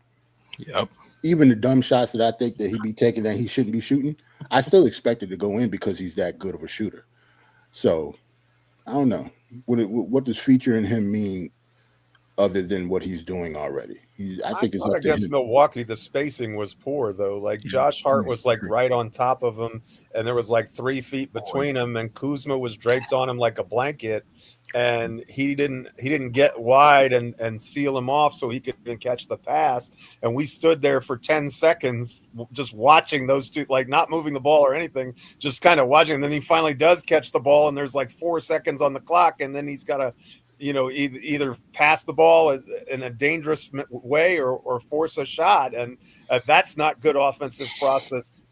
Yep. Even the dumb shots that I think that he be taking that he shouldn't be shooting, I still expect it to go in because he's that good of a shooter. So, I don't know. What does featuring him mean other than what he's doing already? I think it's thought up to against him. Milwaukee, the spacing was poor though. Like Josh Hart was like right on top of him, and there was like 3 feet between him, and Kuzma was draped on him like a blanket, and he didn't get wide and seal him off so he could catch the pass. And we stood there for 10 seconds just watching those two, like not moving the ball or anything, just kind of watching. And then he finally does catch the ball, and there's like 4 seconds on the clock, and then he's got to either pass the ball in a dangerous way or force a shot. And that's not good offensive process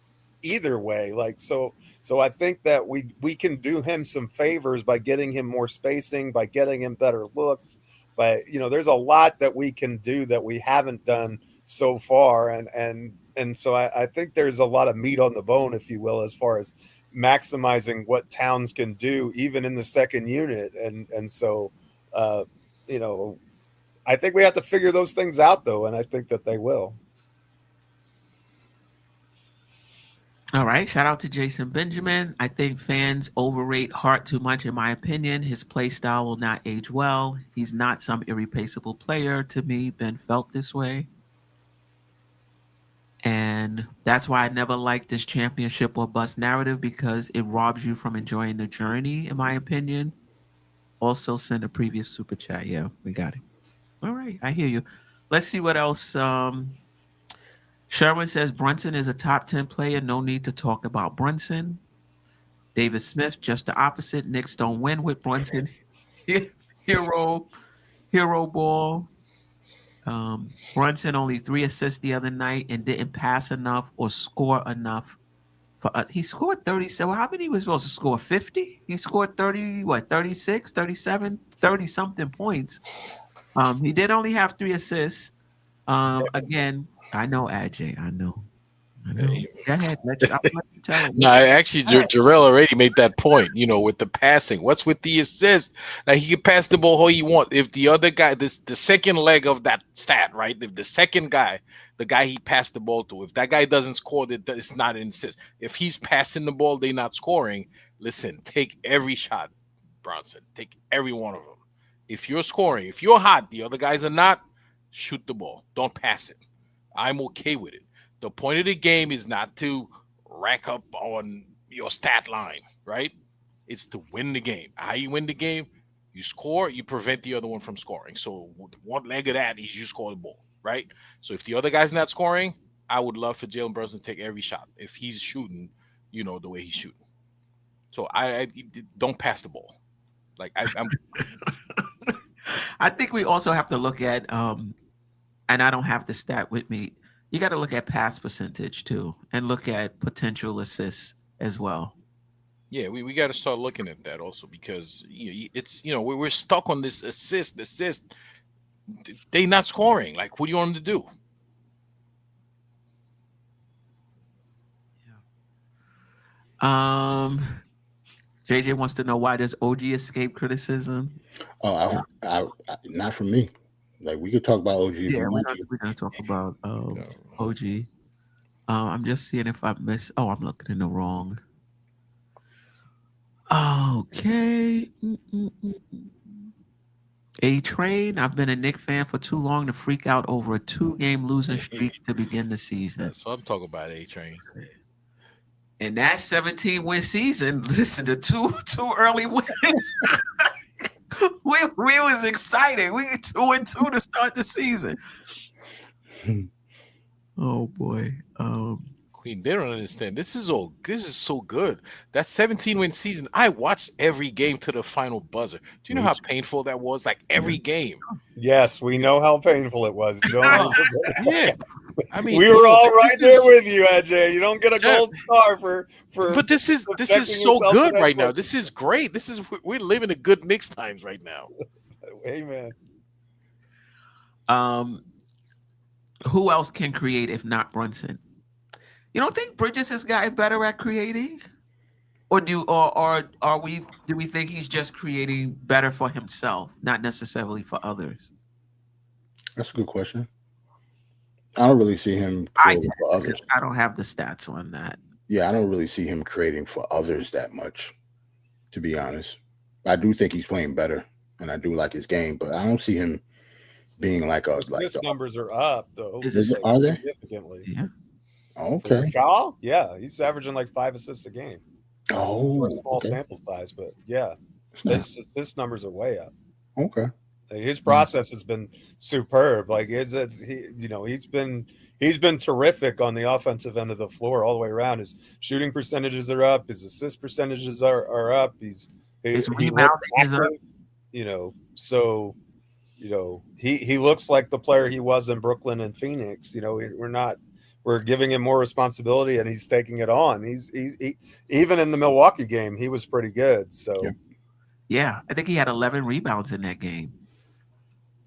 either way. Like, so I think that we can do him some favors by getting him more spacing, by getting him better looks. But, there's a lot that we can do that we haven't done so far. And so I think there's a lot of meat on the bone, if you will, as far as maximizing what Towns can do, even in the second unit. And so, I think we have to figure those things out, though, and I think that they will. All right. Shout out to Jason Benjamin. I think fans overrate Hart too much, in my opinion. His play style will not age well. He's not some irreplaceable player. To me, Ben felt this way. And that's why I never liked this championship or bust narrative, because it robs you from enjoying the journey, in my opinion. Also, send a previous super chat. Yeah, we got it. All right, I hear you. Let's see what else. Sherwin says Brunson is a top 10 player. No need to talk about Brunson. David Smith, just the opposite. Knicks don't win with Brunson. Hero ball. Brunson only 3 assists the other night and didn't pass enough or score enough. He scored 37. How many was supposed to score? 50? He scored 36, 37, 30 something points. He did only have 3 assists. Again, I know, Ajay. I know. Go ahead. I'll let you tell him. No, actually, Jerrell already made that point, with the passing. What's with the assist? Now, he can pass the ball how you want. If the other guy, the second leg of that stat, right? If the second guy, the guy he passed the ball to, if that guy doesn't score, it's not an assist. If he's passing the ball, they're not scoring. Listen, take every shot, Bronson. Take every one of them. If you're scoring, if you're hot, the other guys are not, shoot the ball. Don't pass it. I'm okay with it. The point of the game is not to rack up on your stat line, right? It's to win the game. How you win the game? You score, you prevent the other one from scoring. So one leg of that is you score the ball, right? So if the other guy's not scoring, I would love for Jalen Brunson to take every shot if he's shooting, the way he's shooting. So I don't pass the ball. Like I'm. I think we also have to look at, and I don't have the stat with me. You got to look at pass percentage too, and look at potential assists as well. Yeah, we got to start looking at that also, because it's we're stuck on this assist. They not scoring. Like, what do you want them to do? JJ wants to know, why does OG escape criticism? Oh, I not from me. Like, we could talk about OG. Yeah, we're gonna talk about OG. I'm just seeing if I miss. Oh, I'm looking in the wrong. Okay. A-Train. I've been a Knick fan for too long to freak out over a 2-game losing streak to begin the season. That's what I'm talking about, A-Train. in that 17-win season, listen to two early wins. we was excited. We were 2-2 to start the season. Oh boy. Queen, they don't understand. This is so good. That 17-win season, I watched every game to the final buzzer. Do you know how painful that was? Like every game. Yes, we know how painful it was. You don't Yeah. I mean, we were all right there with you, AJ. You don't get a gold star for. But this is so good right now. This is great. We're living a good Knicks times right now. Amen. Who else can create if not Brunson? You don't think Bridges has gotten better at creating, or do we think he's just creating better for himself, not necessarily for others? That's a good question. I don't really see him creating for others. I don't have the stats on that. Yeah, I don't really see him creating for others that much, to be honest. I do think he's playing better, and I do like his game, but I don't see him being like a. His numbers are up though. Are they significantly? Yeah. Okay. Yeah, he's averaging like 5 assists a game. Oh, for a small sample size, but yeah, his assist numbers are way up. Okay. His process has been superb. Like he's been terrific on the offensive end of the floor all the way around. His shooting percentages are up. His assist percentages are up. His rebounding is up. He looks like the player he was in Brooklyn and Phoenix. We're giving him more responsibility and he's taking it on. He's even in the Milwaukee game, he was pretty good. So yeah, I think he had 11 rebounds in that game.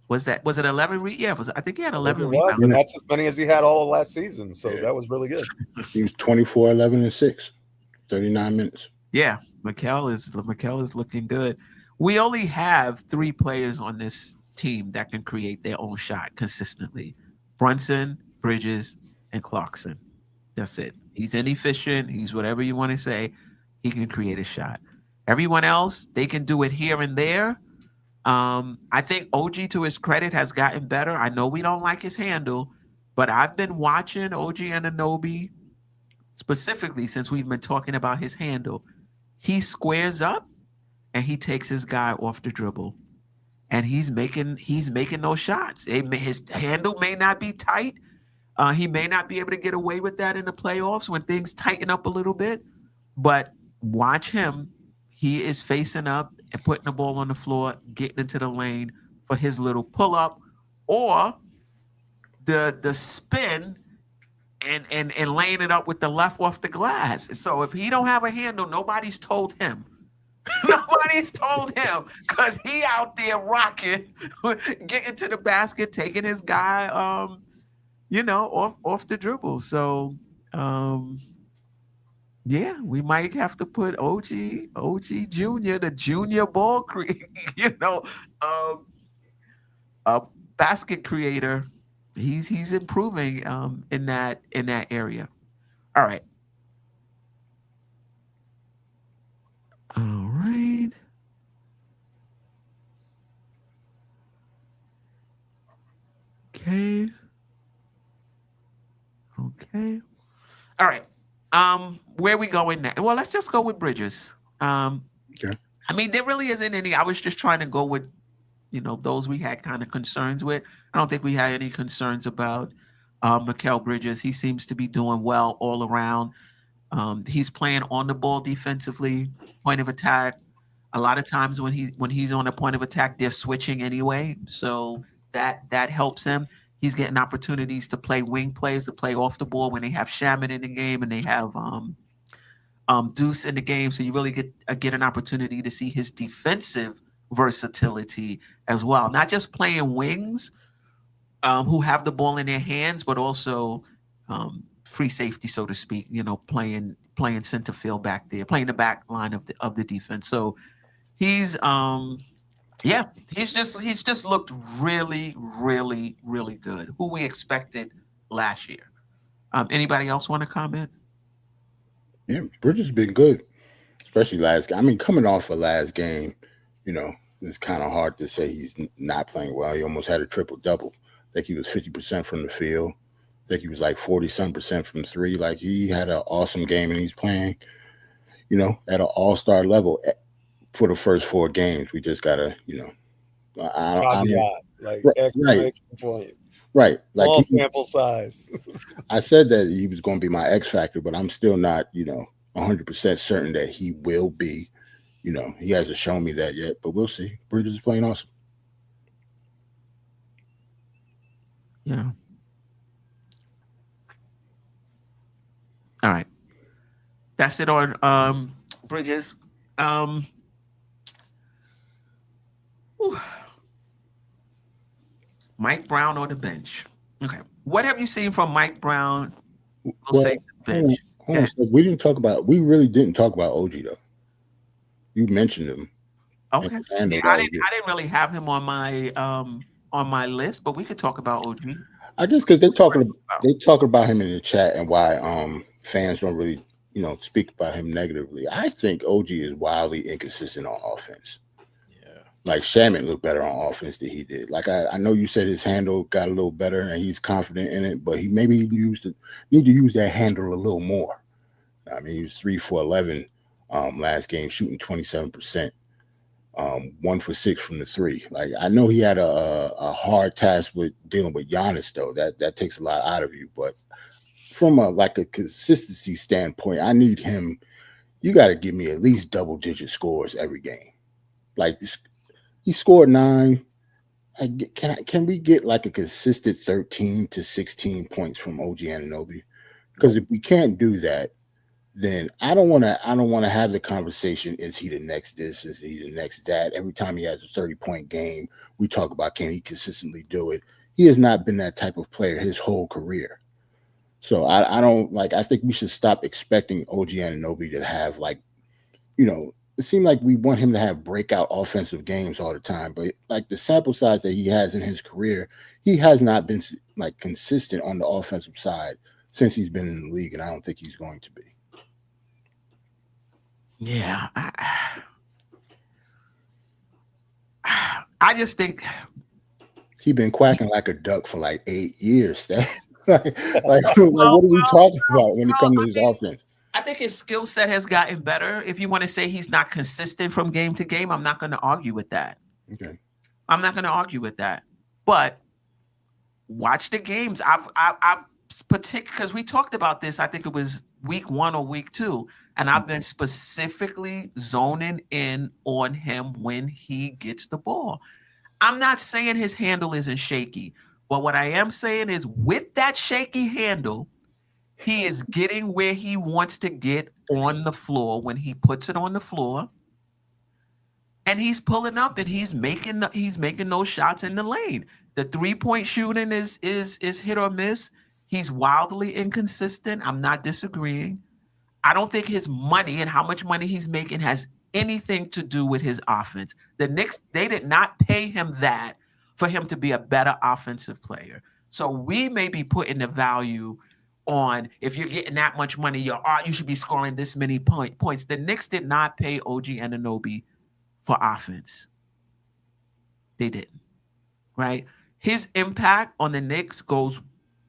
Was it 11? I think he had 11 rebounds. And that's as many as he had all of last season. So that was really good. He was 24, 11, and 6, 39 minutes. Yeah, Mikal is looking good. We only have 3 players on this team that can create their own shot consistently: Brunson, Bridges, and Clarkson. That's it. He's inefficient. He's whatever you want to say. He can create a shot. Everyone else, they can do it here and there. I think OG, to his credit, has gotten better. I know we don't like his handle, but I've been watching OG Anunoby specifically since we've been talking about his handle. He squares up and he takes his guy off the dribble, and he's making those shots. His handle may not be tight. He may not be able to get away with that in the playoffs when things tighten up a little bit, but watch him. He is facing up and putting the ball on the floor, getting into the lane for his little pull-up or the spin and laying it up with the left off the glass. So if he don't have a handle, nobody's told him. Nobody's told him, because he out there rocking, getting to the basket, taking his guy off the dribble. So yeah, we might have to put OG Junior, the junior ball a basket creator. He's improving in that area. All right. Okay. All right. Where are we going next? Well, let's just go with Bridges. Okay. I mean, there really isn't any. I was just trying to go with, those we had kind of concerns with. I don't think we had any concerns about Mikal Bridges. He seems to be doing well all around. He's playing on the ball defensively, point of attack. A lot of times when he's on a point of attack, they're switching anyway, so that helps him. He's getting opportunities to play wing plays, to play off the ball when they have Shaman in the game and they have Deuce in the game. So you really get an opportunity to see his defensive versatility as well. Not just playing wings who have the ball in their hands, but also free safety, so to speak. Playing center field back there, playing the back line of the defense. So he's just looked really, really, really good. Who we expected last year. Anybody else want to comment? Yeah, Bridges has been good, especially last game. I mean, coming off a last game, it's kind of hard to say he's not playing well. He almost had a triple-double. I think he was 50% from the field, think he was like 40% from three. Like he had an awesome game, and he's playing, you know, at an all-star level for the first 4 games. We just gotta, you know, I don't, Caveat, like right, exclamation point. right. Like Small sample size. I said that he was going to be my X factor, but I'm still not, you know, 100% certain that he will be. You know, he hasn't shown me that yet, but we'll see. Bridges is playing awesome. Yeah. All right. That's it on Bridges. Whew. Mike Brown or the bench? Okay. What have you seen from Mike Brown? We'll say the bench. So we really didn't talk about OG though. You mentioned him. Okay. Yeah, I didn't really have him on my list, but we could talk about OG. I guess because they talk about him in the chat and why fans don't really, you know, speak about him negatively. I think OG is wildly inconsistent on offense. Yeah. Like Simeon looked better on offense than he did. Like I know you said his handle got a little better and he's confident in it, but he maybe need to use that handle a little more. I mean, he was 3 for 11 last game, shooting 27%. 1 for 6 from the 3. Like I know he had a hard task with dealing with Giannis though. That takes a lot out of you. But from a consistency standpoint, I need him. You got to give me at least double-digit scores every game. Like he scored 9. Can we get like a consistent 13 to 16 points from OG Anunoby? Because if we can't do that, then I don't want to have the conversation. Is he the next this? Is he the next that? Every time he has a 30-point game, we talk about can he consistently do it? He has not been that type of player his whole career. So I don't like. I think we should stop expecting OG Anunoby to have like, you know, it seems like we want him to have breakout offensive games all the time. But like the sample size that he has in his career, he has not been like consistent on the offensive side since he's been in the league, and I don't think he's going to be. Yeah, I just think he's been quacking like a duck for like 8 years. like what are we talking about when it comes to his offense? I think his skill set has gotten better. If you want to say he's not consistent from game to game, I'm not going to argue with that. Okay, I'm not going to argue with that. But watch the games. I've because we talked about this. I think it was week 1 or week 2. And I've been specifically zoning in on him when he gets the ball. I'm not saying his handle isn't shaky, but what I am saying is with that shaky handle, he is getting where he wants to get on the floor when he puts it on the floor. And he's pulling up and he's making those shots in the lane. The 3-point shooting is hit or miss. He's wildly inconsistent. I'm not disagreeing. I don't think his money and how much money he's making has anything to do with his offense. The Knicks, they did not pay him that for him to be a better offensive player. So we may be putting the value on if you're getting that much money, you should be scoring this many points. The Knicks did not pay OG Anunoby for offense. They didn't, right? His impact on the Knicks goes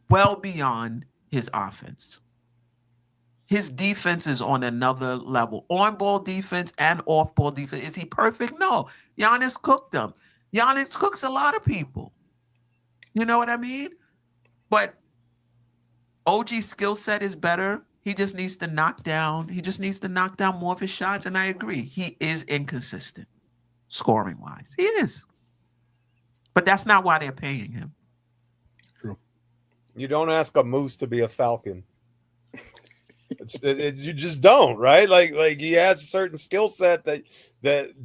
well beyond his offense. His defense is on another level. On-ball defense and off-ball defense. Is he perfect? No. Giannis cooked them. Giannis cooks a lot of people. You know what I mean? But OG's skill set is better. He just needs to knock down more of his shots. And I agree. He is inconsistent scoring-wise. He is. But that's not why they're paying him. True. You don't ask a moose to be a falcon. You just don't, right? Like he has a certain skill set that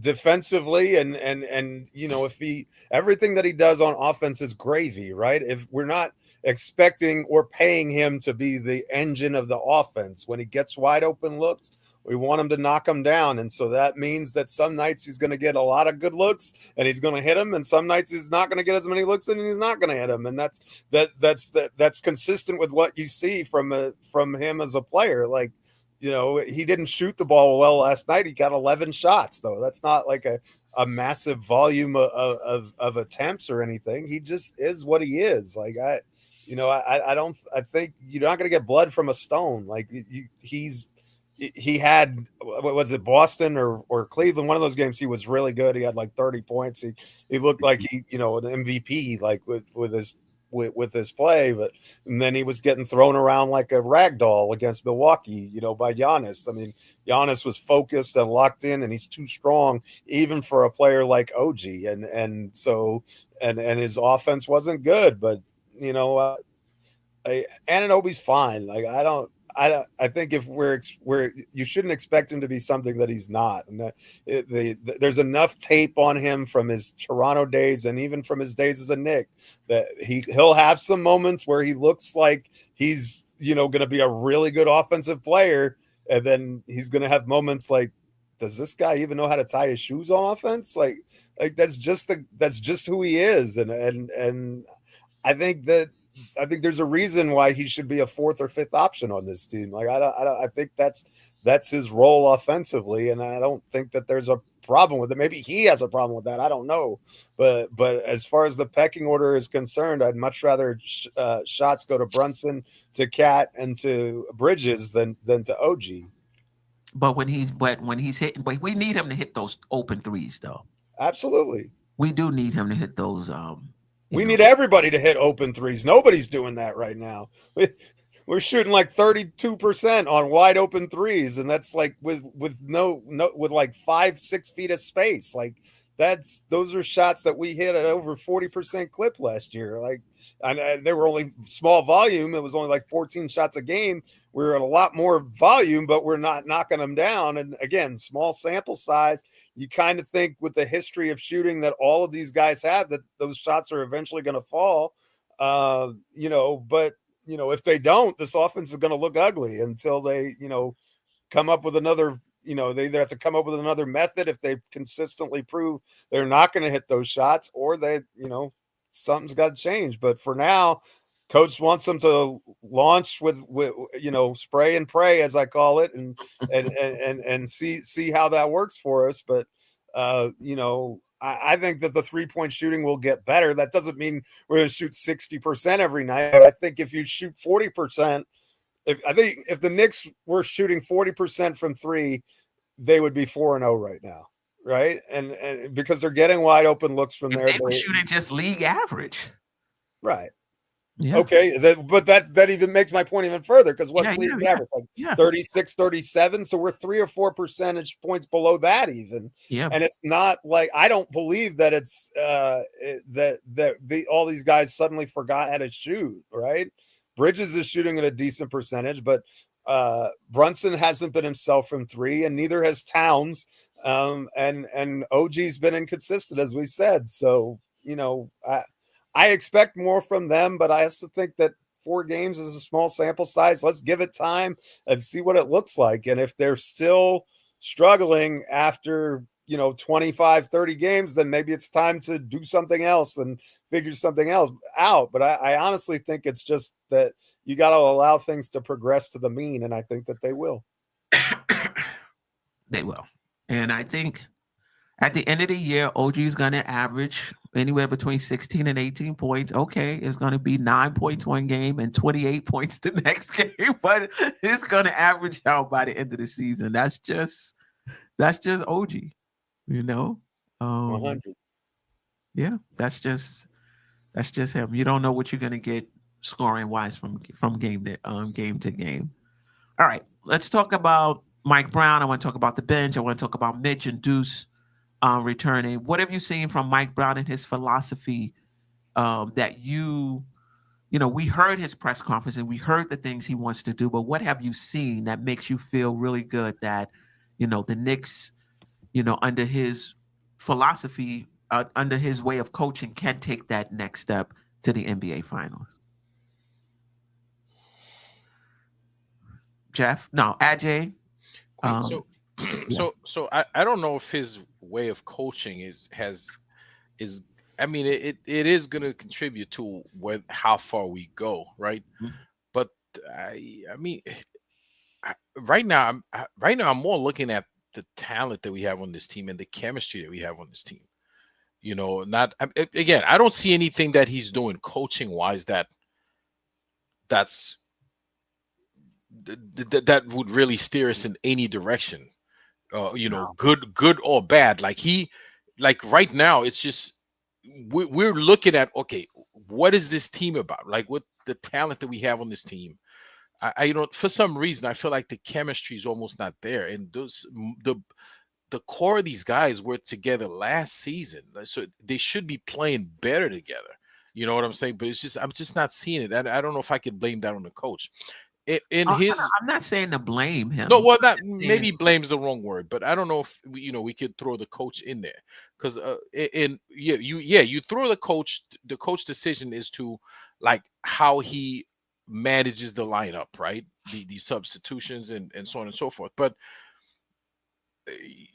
defensively and you know, if everything that he does on offense is gravy, right? If we're not expecting or paying him to be the engine of the offense, when he gets wide open looks, we want him to knock them down. And so that means that some nights he's going to get a lot of good looks and he's going to hit them. And some nights he's not going to get as many looks and he's not going to hit them. And that's consistent with what you see from him as a player. Like, you know, he didn't shoot the ball well last night. He got 11 shots though. That's not like a massive volume of attempts or anything. He just is what he is. Like I don't. I think you're not going to get blood from a stone. Like he had, what was it, Boston or Cleveland? One of those games he was really good. He had like 30 points. He looked like an MVP, like with his play, but and then he was getting thrown around like a rag doll against Milwaukee, by Giannis. I mean, Giannis was focused and locked in, and he's too strong even for a player like OG, and so his offense wasn't good, but Anunoby's fine. Like I think if you shouldn't expect him to be something that he's not. And there's enough tape on him from his Toronto days and even from his days as a Knick that he'll have some moments where he looks like he's going to be a really good offensive player, and then he's going to have moments like, does this guy even know how to tie his shoes on offense? Like that's just who he is, and I think there's a reason why he should be a 4th or 5th option on this team. Like I think that's his role offensively, and I don't think that there's a problem with it. Maybe he has a problem with that. I don't know, but as far as the pecking order is concerned, I'd much rather shots go to Brunson, to Cat, and to Bridges than to OG. But when he's hitting, but we need him to hit those open threes, though. Absolutely, we do need him to hit those. We need everybody to hit open threes. Nobody's doing that right now. We're shooting like 32% on wide open threes, and that's like with like 5-6 feet of space. Like those are shots that we hit at over 40% clip last year. Like, and they were only small volume. It was only like 14 shots a game. We're at a lot more volume, but we're not knocking them down. And again, small sample size. You kind of think with the history of shooting that all of these guys have, that those shots are eventually going to fall. But if they don't, this offense is going to look ugly until they, come up with another. They either have to come up with another method if they consistently prove they're not going to hit those shots, or they, something's got to change. But for now, coach wants them to launch with spray and pray, as I call it, and see how that works for us. But I think that the 3-point shooting will get better. That doesn't mean we're going to shoot 60% every night. But I think if you shoot 40%, if the Knicks were shooting 40% from 3, they would be 4-0 right now, right? And because they're getting wide open looks from there. They were shooting just league average, right? Yeah. Okay, but that even makes my point even further, because what's league average? Like 36, 37. So we're 3 or 4 percentage points below that even. Yeah. And it's not like, I don't believe that it's all these guys suddenly forgot how to shoot, right? Bridges is shooting at a decent percentage, but Brunson hasn't been himself from 3, and neither has Towns. And OG's been inconsistent, as we said. So, I expect more from them, but I also think that 4 games is a small sample size. Let's give it time and see what it looks like. And if they're still struggling after 25, 30 games, then maybe it's time to do something else and figure something else out. But I honestly think it's just that you got to allow things to progress to the mean, and I think that they will. They will. And I think at the end of the year, OG is going to average anywhere between 16 and 18 points. Okay, it's going to be 9 points one game and 28 points the next game, but it's going to average out by the end of the season. That's just OG. 100. Yeah, that's just him. You don't know what you're gonna get scoring wise from game to game. All right, let's talk about Mike Brown. I want to talk about the bench. I want to talk about Mitch and Deuce returning. What have you seen from Mike Brown and his philosophy that we heard his press conference and we heard the things he wants to do, but what have you seen that makes you feel really good that the Knicks, under his philosophy, under his way of coaching, can take that next step to the NBA Finals? Geoff? No, Ajay. So I don't know if his way of coaching is. I mean, it is going to contribute to how far we go, right? Mm-hmm. But right now I'm more looking at the talent that we have on this team and the chemistry that we have on this team. I don't see anything that he's doing coaching wise that that's that would really steer us in any direction. Good or bad. Like right now, it's just we're looking at, okay, what is this team about? Like, what the talent that we have on this team. I don't, for some reason, I feel like the chemistry is almost not there, and the core of these guys were together last season, so they should be playing better together. You know what I'm saying? But I'm just not seeing it. I don't know if I could blame that on the coach. In his I'm not saying to blame him. No, well, not maybe blame's the wrong word, but I don't know if we could throw the coach in there, because you throw the coach. The coach decision is to, like, how he manages the lineup, right? The substitutions and so on and so forth. But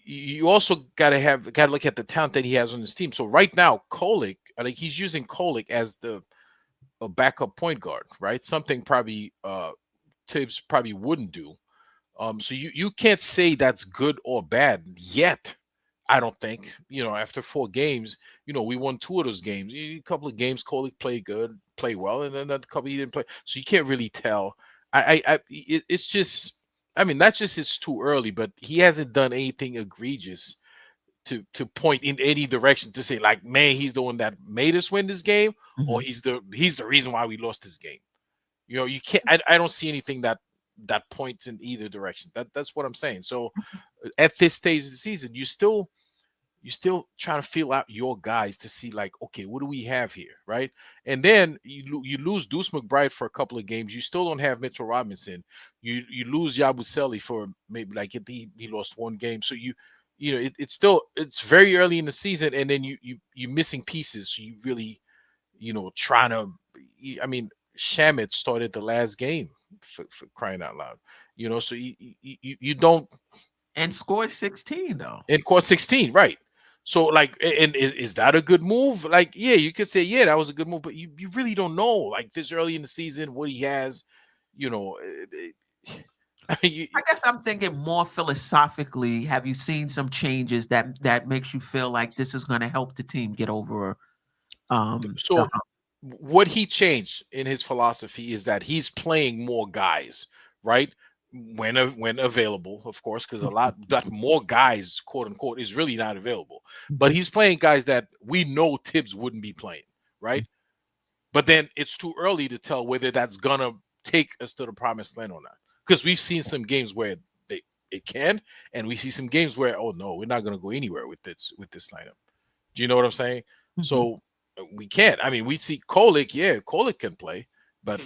you also gotta look at the talent that he has on his team. So right now, Kolick, I think he's using Kolick as a backup point guard, right? Something probably Tibbs probably wouldn't do. So you can't say that's good or bad yet. I don't think. After 4 games, we won 2 of those games. A couple of games, Kolick played good, played well, and another couple he didn't play. So you can't really tell. It's just, I mean, that's just, it's too early. But he hasn't done anything egregious to point in any direction to say, like, man, he's the one that made us win this game, or he's the reason why we lost this game. You can't. I don't see anything that points in either direction. That's what I'm saying. So at this stage of the season, you still trying to feel out your guys to see, like, okay, what do we have here, right? And then you lose Deuce McBride for a couple of games. You still don't have Mitchell Robinson. You lose Yabusele for maybe, like, he lost 1 game. So it's very early in the season, and then you missing pieces. So you really trying to. I mean, Shamet started the last game, for crying out loud. So you don't. And scored 16 though. And scored 16, right? So, like, and is that a good move? Like, yeah, you could say, yeah, that was a good move, but you really don't know, like, this early in the season, what he has. I guess I'm thinking more philosophically. Have you seen some changes that makes you feel like this is going to help the team get over? So what he changed in his philosophy is that he's playing more guys, right? When available, of course, because a lot that more guys, quote unquote, is really not available. But he's playing guys that we know Tibbs wouldn't be playing, right? But then it's too early to tell whether that's gonna take us to the promised land or not. Because we've seen some games where it can, and we see some games where, oh no, we're not gonna go anywhere with this lineup. Do you know what I'm saying? So we can't. I mean, we see Kolick, Kolick can play, but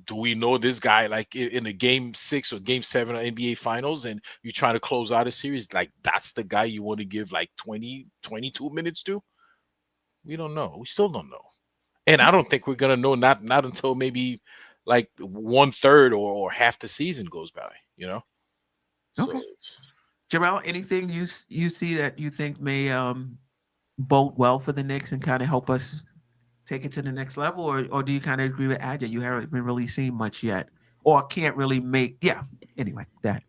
do we know this guy, like, in a game 6 or game 7 of NBA Finals, and you're trying to close out a series, like, that's the guy you want to give like 20, 22 minutes to? We don't know. We still don't know. And I don't think we're gonna know not until maybe like 1/3 or half the season goes by, Okay. So, Jerrell, anything you see that you think may bode well for the Knicks and kind of help us take it to the next level, or do you kind of agree with Ajay? You haven't been really seen much yet, or can't really make. Yeah. Anyway, that.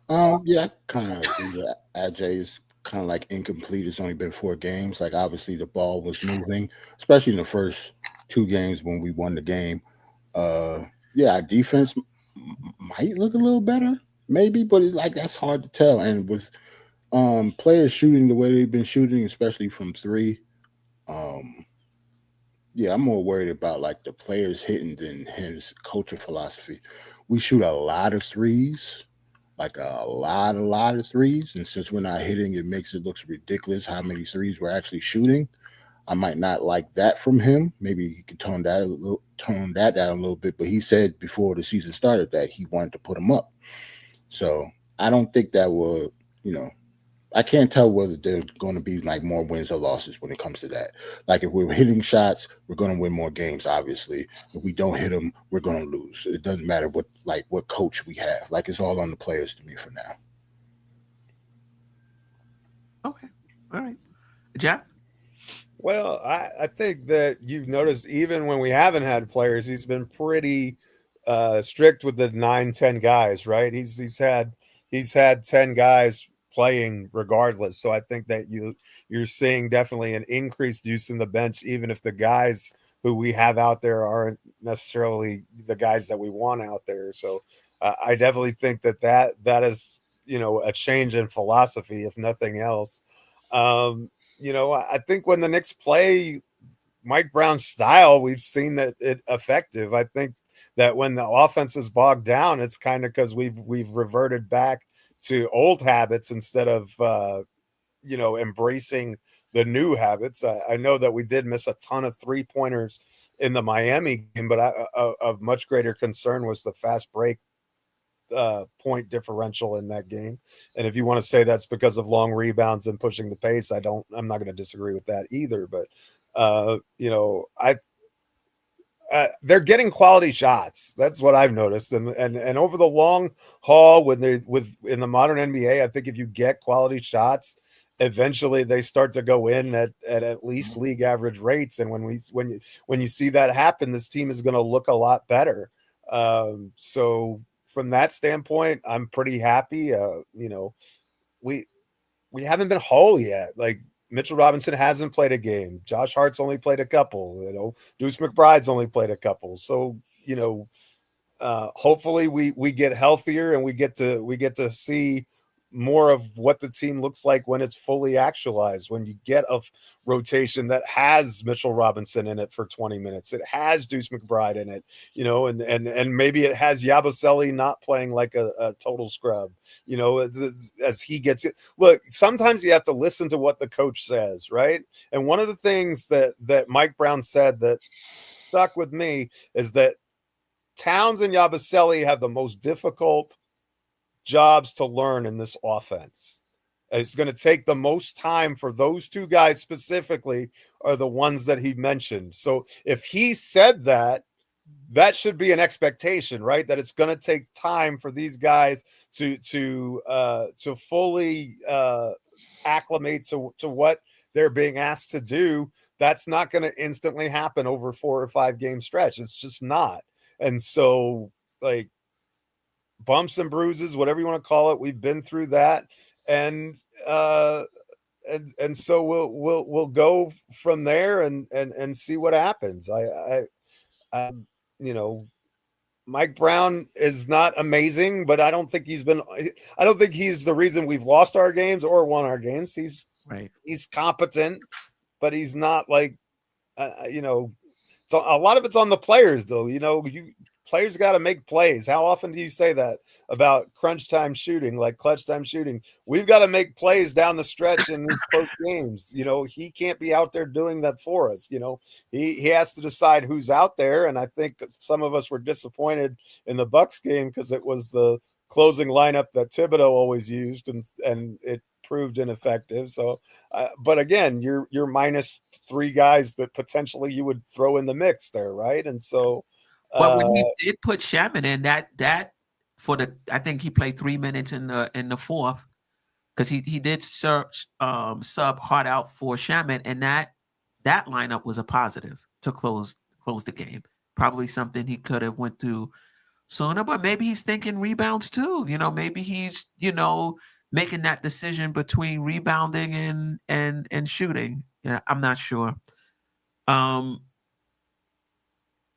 Yeah, I kind of agree with Ajay. Is kind of like incomplete. It's only been 4 games. Like, obviously the ball was moving, especially in the first 2 games when we won the game. Yeah, our defense might look a little better, maybe, but it's like, that's hard to tell. And with players shooting the way they've been shooting, especially from 3, yeah, I'm more worried about, like, the players hitting than his coaching philosophy. We shoot a lot of 3s, like a lot of 3s, and since we're not hitting, it makes it look ridiculous how many 3s we're actually shooting. I might not like that from him. Maybe he could tone that down a little bit. But he said before the season started that he wanted to put them up. So I don't think that will, I can't tell whether there's going to be like more wins or losses when it comes to that. Like, if we're hitting shots, we're going to win more games, obviously. If we don't hit them, we're going to lose. It doesn't matter what coach we have. Like, it's all on the players to me for now. Okay. All right. Geoff? Well, I think that you've noticed, even when we haven't had players, he's been pretty strict with the 9-10 guys, right? He's had 10 guys playing regardless. So I think that you're seeing definitely an increased use in the bench, even if the guys who we have out there aren't necessarily the guys that we want out there. So I definitely think that is, you know, a change in philosophy, if nothing else. You know, I think when the Knicks play Mike Brown's style, we've seen that it effective. I think that when the offense is bogged down, it's kind of because we've reverted back to old habits instead of you know, embracing the new habits. I know that we did miss a ton of 3-pointers in the Miami game, but of much greater concern was the fast break point differential in that game. And if you want to say that's because of long rebounds and pushing the pace, I'm not going to disagree with that either. But you know, they're getting quality shots. That's what I've noticed. And over the long haul, when they're in the modern NBA, I think if you get quality shots, eventually they start to go in at least league average rates. And when you see that happen, this team is going to look a lot better. So from that standpoint, I'm pretty happy. You know, we haven't been whole yet. Like, Mitchell Robinson hasn't played a game. Josh Hart's only played a couple. You know, Deuce McBride's only played a couple. So, you know, hopefully we get healthier and we get to see more of what the team looks like when it's fully actualized. When you get a rotation that has Mitchell Robinson in it for 20 minutes, it has Deuce McBride in it, you know, and maybe it has Yabusele not playing like a total scrub, you know, as he gets it. Look, sometimes you have to listen to what the coach says, right? And one of the things that Mike Brown said that stuck with me is that Towns and Yabusele have the most difficult jobs to learn in this offense. It's going to take the most time for those two guys specifically are the ones that he mentioned. So if he said that, that should be an expectation, right? That it's going to take time for these guys to fully acclimate to what they're being asked to do. That's not going to instantly happen over 4 or 5 game stretch. It's just not. And so, like, bumps and bruises, whatever you want to call it, we've been through that, and so we'll go from there and see what happens. I you know, Mike Brown is not amazing, but I don't think he's the reason we've lost our games or won our games. He's competent, but he's not like you know, a lot of it's on the players, though. You know, players got to make plays. How often do you say that about crunch time shooting, like clutch time shooting? We've got to make plays down the stretch in these close games. You know, he can't be out there doing that for us. You know, he has to decide who's out there. And I think some of us were disappointed in the Bucks game because it was the closing lineup that Thibodeau always used, and it proved ineffective. So, but again, you're minus 3 guys that potentially you would throw in the mix there, right? And so. But when he did put Shaman in, that for the, I think he played 3 minutes in the fourth, because he did sub Hart out for Shaman, and that lineup was a positive to close the game. Probably something he could have went through sooner, but maybe he's thinking rebounds too. You know, maybe he's, you know, making that decision between rebounding and shooting. Yeah, I'm not sure.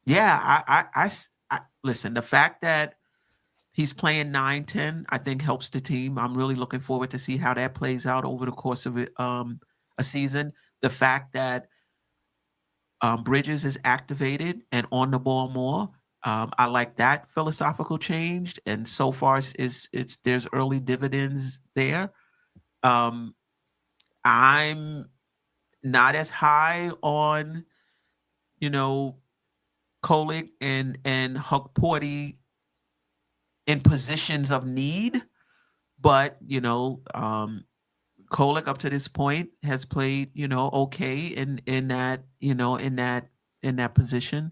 Yeah, I listen, the fact that he's playing 9-10, I think helps the team. I'm really looking forward to see how that plays out over the course of a season. The fact that Bridges is activated and on the ball more, I like that philosophical change. And so far, there's early dividends there. I'm not as high on, you know, Kolick and Hukporti in positions of need, but you know, Kolick up to this point has played, you know, okay in that, you know, in that position.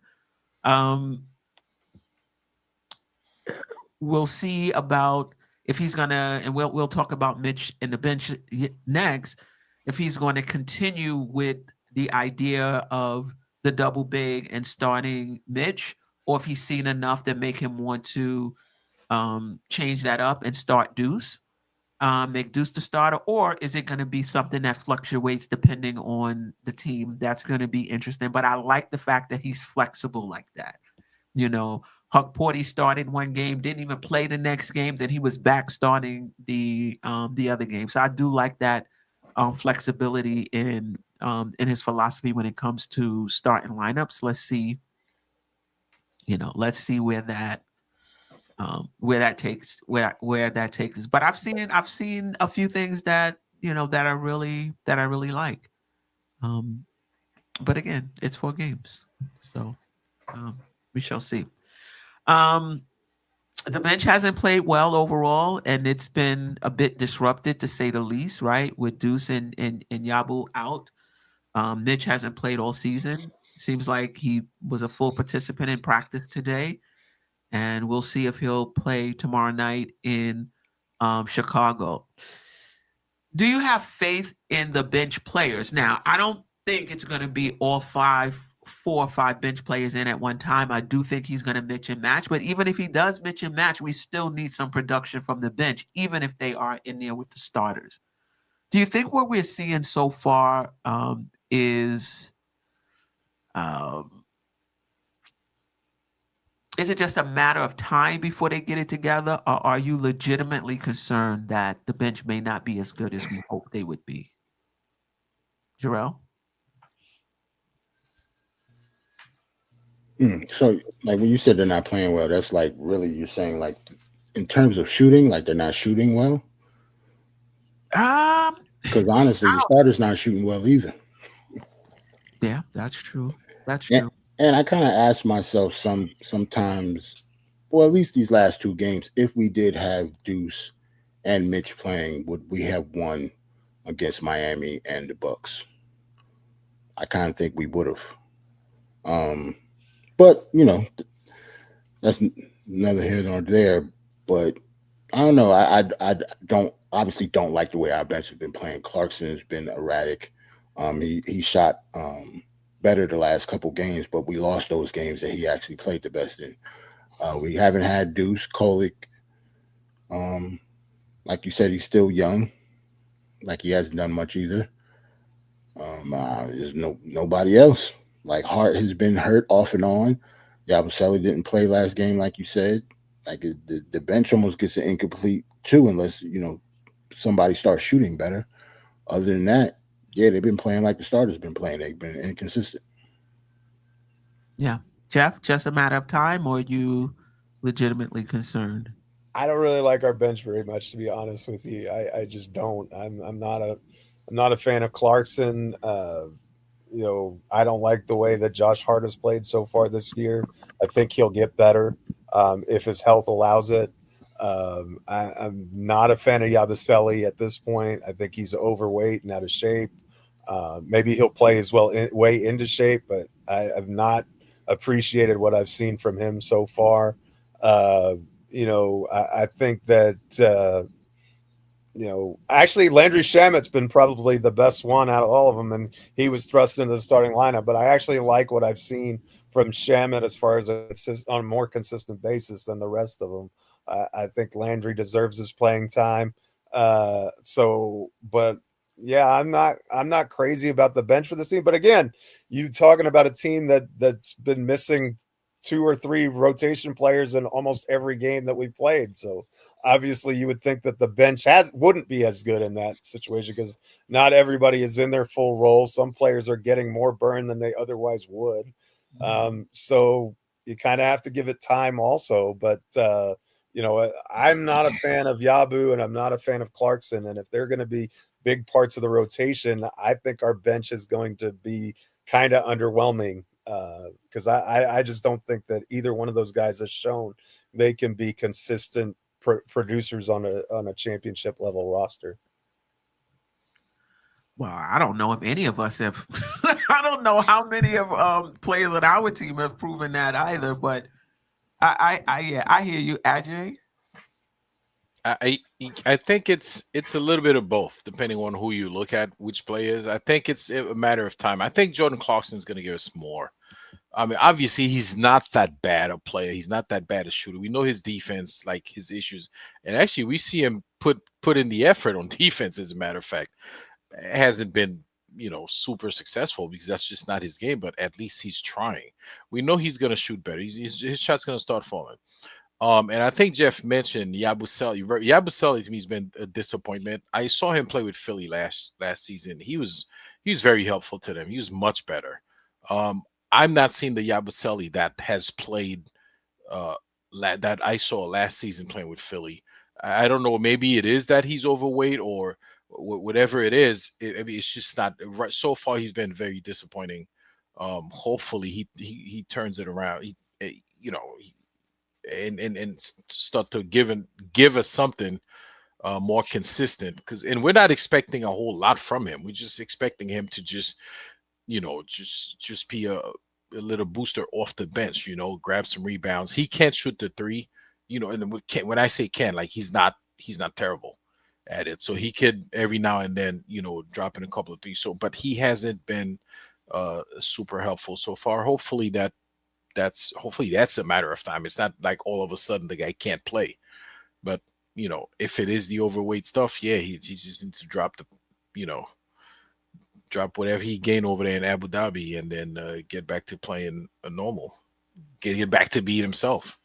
We'll see about if he's gonna, and we'll talk about Mitch in the bench next, if he's going to continue with the idea of the double big and starting Mitch, or if he's seen enough that make him want to change that up and start Deuce. make Deuce the starter, or is it going to be something that fluctuates depending on the team? That's going to be interesting. But I like the fact that he's flexible like that. You know, Huck Porty started one game, didn't even play the next game, then he was back starting the other game. So I do like that flexibility in his philosophy when it comes to starting lineups. Let's see, let's see where that takes us. But I've seen a few things that that I really like. But again, it's 4 games, so we shall see. The bench hasn't played well overall, and it's been a bit disrupted to say the least, right? With Deuce and Yabu out. Mitch hasn't played all season. Seems like he was a full participant in practice today, and we'll see if he'll play tomorrow night in Chicago. Do you have faith in the bench players? Now, I don't think it's going to be all 4 or 5 bench players in at one time. I do think he's going to mix and match, but even if he does mix and match, we still need some production from the bench, even if they are in there with the starters. Do you think what we're seeing so far is it just a matter of time before they get it together, or are you legitimately concerned that the bench may not be as good as we hope they would be? Jerrell? So, like when you said they're not playing well, that's like really you're saying like in terms of shooting, like they're not shooting well. Because honestly, the starter's not shooting well either. Yeah, that's true. That's true. And I kind of ask myself sometimes, well, at least these last 2 games, if we did have Deuce and Mitch playing, would we have won against Miami and the Bucks? I kind of think we would have. But that's neither here nor there. But I don't know. I don't like the way our bench has been playing. Clarkson has been erratic. He shot better the last couple games, but we lost those games that he actually played the best in. We haven't had Deuce. Kolick. Like you said, he's still young. Like he hasn't done much either. There's nobody else. Like Hart has been hurt off and on. Yabusele didn't play last game, like you said. Like the bench almost gets an incomplete too, unless somebody starts shooting better. Other than that, yeah, they've been playing like the starters been playing. They've been inconsistent. Yeah, Geoff, just a matter of time, or are you legitimately concerned? I don't really like our bench very much, to be honest with you. I just don't. I'm not a fan of Clarkson. I don't like the way that Josh Hart has played so far this year. I think he'll get better if his health allows it. I'm not a fan of Yabusele at this point. I think he's overweight and out of shape. Maybe he'll play his way into shape, but I've not appreciated what I've seen from him so far. I think that actually Landry Shamet's been probably the best one out of all of them, and he was thrust into the starting lineup. But I actually like what I've seen from Shamet as far as on a more consistent basis than the rest of them. I think Landry deserves his playing time. But yeah, I'm not crazy about the bench for this team. But again, you talking about a team that's been missing 2 or 3 rotation players in almost every game that we've played. So obviously you would think that the bench wouldn't be as good in that situation because not everybody is in their full role. Some players are getting more burn than they otherwise would. So you kind of have to give it time also. But, I'm not a fan of Yabu and I'm not a fan of Clarkson. And if they're going to be big parts of the rotation, I think our bench is going to be kind of underwhelming. Because I just don't think that either one of those guys has shown they can be consistent producers on a championship level roster. Well, I don't know if any of us have. I don't know how many of players on our team have proven that either. But I hear you, Ajay. I think it's a little bit of both, depending on who you look at, which players. I think it's a matter of time. I think Jordan Clarkson is going to give us more. I mean, obviously, he's not that bad a player. He's not that bad a shooter. We know his defense, like his issues, and actually, we see him put in the effort on defense. As a matter of fact, hasn't been super successful because that's just not his game. But at least he's trying. We know he's gonna shoot better. His shot's gonna start falling. And I think Geoff mentioned Yabusele. Yabusele to me has been a disappointment. I saw him play with Philly last season. He was very helpful to them. He was much better. I'm not seeing the Yabusele that has played that I saw last season playing with Philly. I don't know. Maybe it is that he's overweight or whatever it is. I mean, it's just not right. So far, he's been very disappointing. Hopefully, he turns it around. And start to give us something more consistent, and we're not expecting a whole lot from him. We're just expecting him to just be a little booster off the bench, grab some rebounds. He can't shoot the three, and when I say can, like he's not terrible at it. So he could every now and then, drop in a couple of threes. So, but he hasn't been super helpful so far. Hopefully that's a matter of time. It's not like all of a sudden the guy can't play. But if it is the overweight stuff, yeah, he just needs to drop whatever he gained over there in Abu Dhabi and then get back to playing a normal, get back to being himself.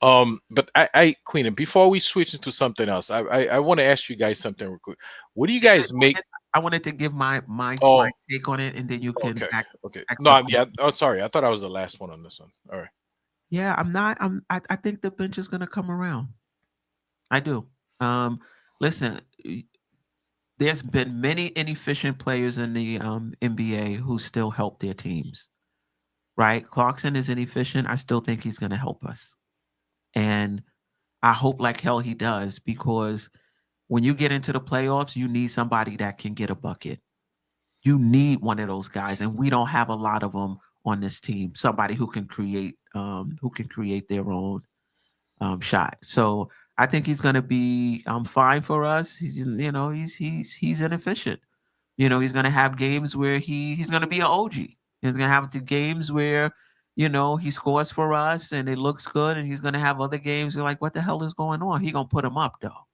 But I Queen, and before we switch into something else, I want to ask you guys something real quick. What do you guys make? I wanted to give my take on it, and then you can okay. No, oh, sorry. I thought I was the last one on this one. All right. Yeah, I think the bench is going to come around. I do. Listen, there's been many inefficient players in the NBA who still help their teams. Right? Clarkson is inefficient. I still think he's going to help us. And I hope like hell he does, because when you get into the playoffs, you need somebody that can get a bucket. You need one of those guys, and we don't have a lot of them on this team. Somebody who can create their own shot. So I think he's going to be fine for us. He's inefficient. He's going to have games where he's going to be an OG. He's going to have the games where he scores for us and it looks good, and he's going to have other games where like, what the hell is going on? He's going to put him up though.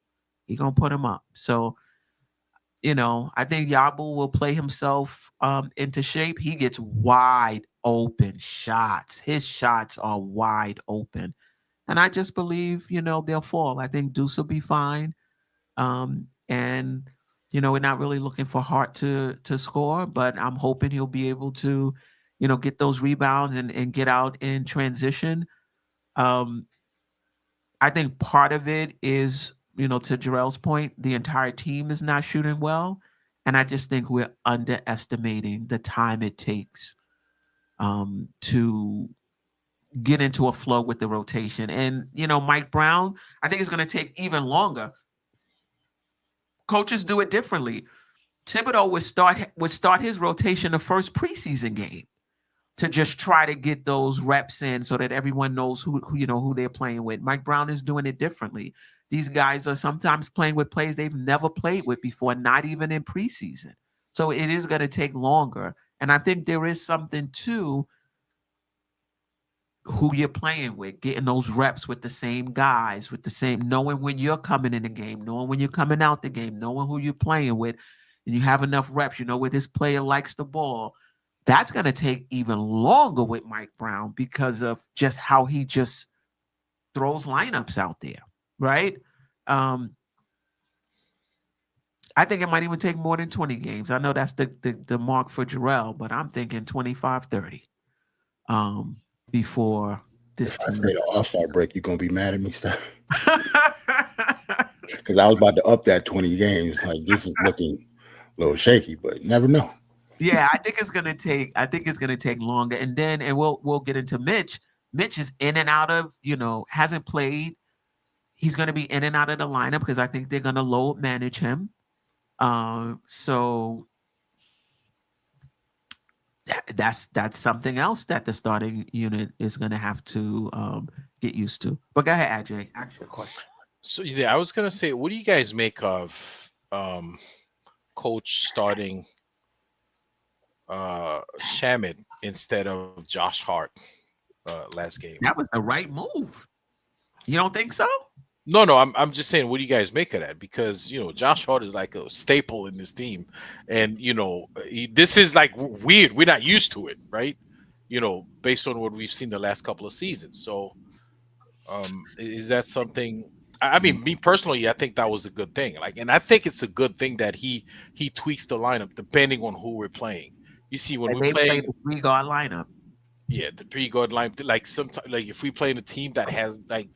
He's going to put him up. So, I think Yabu will play himself into shape. He gets wide open shots. His shots are wide open. And I just believe, they'll fall. I think Deuce will be fine. And, we're not really looking for Hart to score, but I'm hoping he'll be able to, get those rebounds and get out in transition. I think part of it is, to Jerrell's point, the entire team is not shooting well. And I just think we're underestimating the time it takes to get into a flow with the rotation. And, Mike Brown, I think it's going to take even longer. Coaches do it differently. Thibodeau would start his rotation the first preseason game to just try to get those reps in so that everyone knows who they're playing with. Mike Brown is doing it differently. These guys are sometimes playing with players they've never played with before, not even in preseason. So it is going to take longer. And I think there is something to who you're playing with, getting those reps with the same guys, knowing when you're coming in the game, knowing when you're coming out the game, knowing who you're playing with, and you have enough reps, where this player likes the ball. That's going to take even longer with Mike Brown because of just how he just throws lineups out there, right? I think it might even take more than 20 games. I know that's the mark for Jerrell, but I'm thinking 25, 30 before this team. I say the All-Star break, you're going to be mad at me, Steph. Because I was about to up that 20 games. Like, this is looking a little shaky, but you never know. Yeah, I think it's gonna take longer. And we'll get into Mitch. Mitch is in and out of, hasn't played. He's gonna be in and out of the lineup because I think they're gonna load manage him. So that's something else that the starting unit is gonna have to get used to. But go ahead, Ajay. Ask your question. So yeah, I was gonna say, what do you guys make of coach starting Shamit instead of Josh Hart last game? That was the right move. You don't think so? No, I'm just saying, what do you guys make of that? Because Josh Hart is like a staple in this team, and this is like weird. We're not used to it, right? Based on what we've seen the last couple of seasons. So, is that something? I mean, me personally, I think that was a good thing. Like, and I think it's a good thing that he tweaks the lineup depending on who we're playing. You see, when And we're they play playing, the 3 guard lineup. yeah, the pre-guard line, like sometimes, like if we play in a team that has like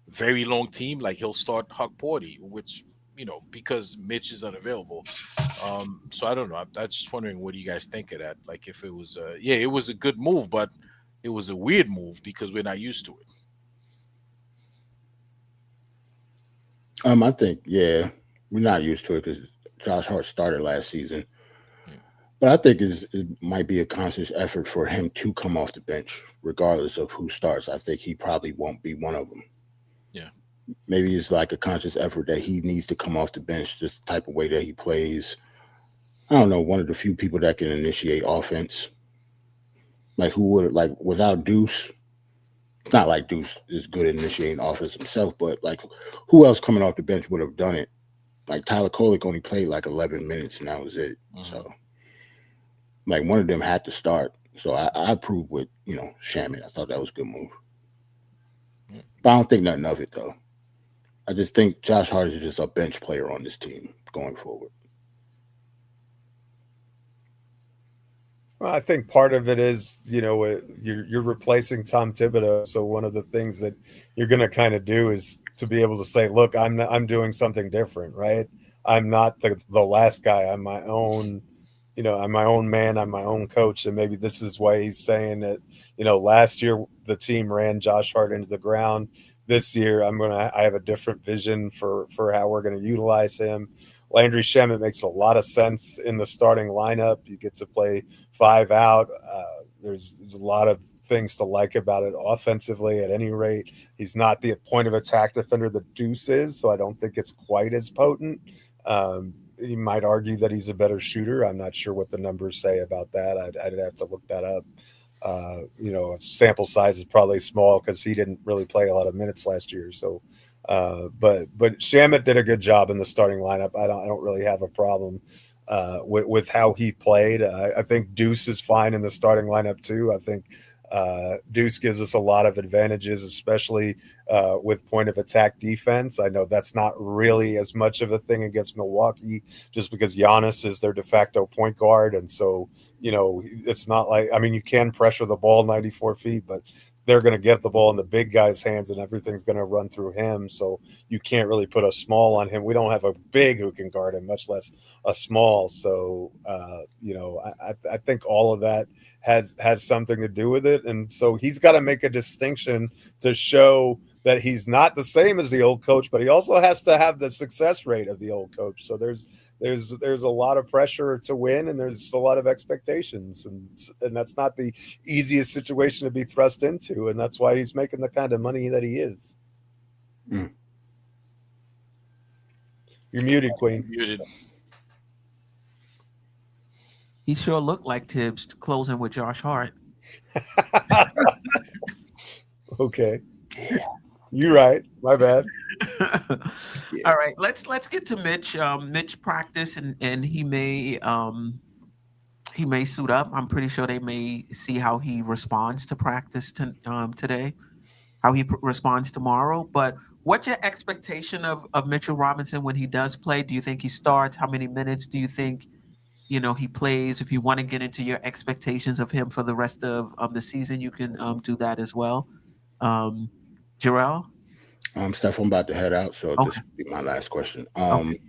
very long team, like he'll start Huck Porty, which because Mitch is unavailable. So I don't know. I'm just wondering, what do you guys think of that? Like, if it was yeah, it was a good move, but it was a weird move because we're not used to it. I think we're not used to it because Josh Hart started last season. Mm. But I think it might be a conscious effort for him to come off the bench, regardless of who starts. I think he probably won't be one of them. Yeah. Maybe it's like a conscious effort that he needs to come off the bench, just the type of way that he plays. I don't know, one of the few people that can initiate offense. Like, who would, like, without Deuce, it's not like Deuce is good at initiating offense himself, but like, who else coming off the bench would have done it? Like, Tyler Kolek only played like 11 minutes and that was it. Mhm. So, like, one of them had to start. So I approve with, Shaman. I thought that was a good move. Mm. But I don't think nothing of it, though. I just think Josh Hart is just a bench player on this team going forward. Well, I think part of it is, you're replacing Tom Thibodeau. So one of the things that you're going to kind of do is to be able to say, look, I'm doing something different, right? I'm not the last guy. I'm my own, I'm my own man. I'm my own coach. And maybe this is why he's saying that, last year the team ran Josh Hart into the ground. This year I have a different vision for how we're going to utilize him. Landry Shamet makes a lot of sense in the starting lineup. You get to play 5 out. There's a lot of things to like about it offensively. At any rate, he's not the point of attack defender that Deuce is, so I don't think it's quite as potent. You might argue that he's a better shooter. I'm not sure what the numbers say about that. I'd have to look that up. Sample size is probably small because he didn't really play a lot of minutes last year. So, but Shamet did a good job in the starting lineup. I don't really have a problem with how he played. I think Deuce is fine in the starting lineup too. I think Deuce gives us a lot of advantages, especially with point of attack defense. I know that's not really as much of a thing against Milwaukee just because Giannis is their de facto point guard. And so, it's not like, you can pressure the ball 94 feet, but they're going to get the ball in the big guy's hands and everything's going to run through him. So you can't really put a small on him. We don't have a big who can guard him, much less a small. So, I think all of that has something to do with it. And so he's got to make a distinction to show that he's not the same as the old coach, but he also has to have the success rate of the old coach. So there's a lot of pressure to win, and there's a lot of expectations, and that's not the easiest situation to be thrust into, and that's why he's making the kind of money that he is. Mm. You're muted, Queen. Muted. He sure looked like Tibbs closing with Josh Hart. Okay. You're right. My bad. All right, let's get to Mitch. Mitch practice and he may suit up. I'm pretty sure they may see how he responds to practice today, how he responds tomorrow. But what's your expectation of Mitchell Robinson when he does play? Do you think he starts? How many minutes do you think he plays? If you want to get into your expectations of him for the rest of the season, you can do that as well. Jerrell? Steph, I'm about to head out, so Okay. this will be my last question. Okay.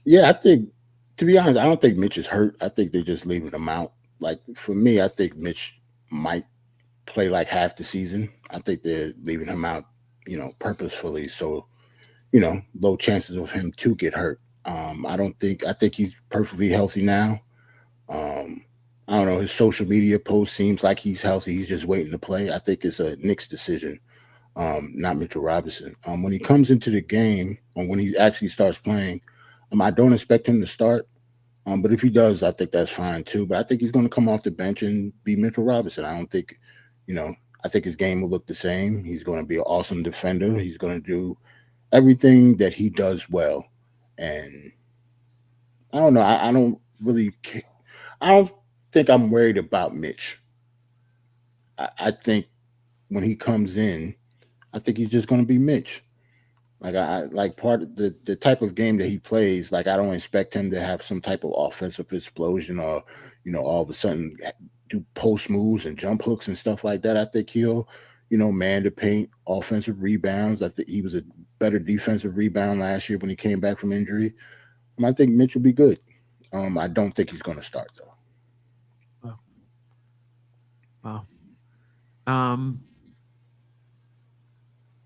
Yeah, I think, to be honest, I don't think Mitch is hurt. I think they're just leaving him out. Like, for me, I think Mitch might play like half the season. I think they're leaving him out, purposefully. So, low chances of him to get hurt. I think he's perfectly healthy now. I don't know. His social media post seems like he's healthy. He's just waiting to play. I think it's a Knicks decision, not Mitchell Robinson. When he comes into the game, or when he actually starts playing, I don't expect him to start. But if he does, I think that's fine too. But I think he's going to come off the bench and be Mitchell Robinson. I don't think, I think his game will look the same. He's going to be an awesome defender. He's going to do everything that he does well. And I don't know. I don't really care. I don't think I'm worried about Mitch. I think when he comes in, I think he's just going to be Mitch. Like I like part of the type of game that he plays. Like I don't expect him to have some type of offensive explosion or, all of a sudden do post moves and jump hooks and stuff like that. I think he'll, man the paint, offensive rebounds. I think he was a better defensive rebound last year when he came back from injury. I think Mitch will be good. I don't think he's going to start though. Wow.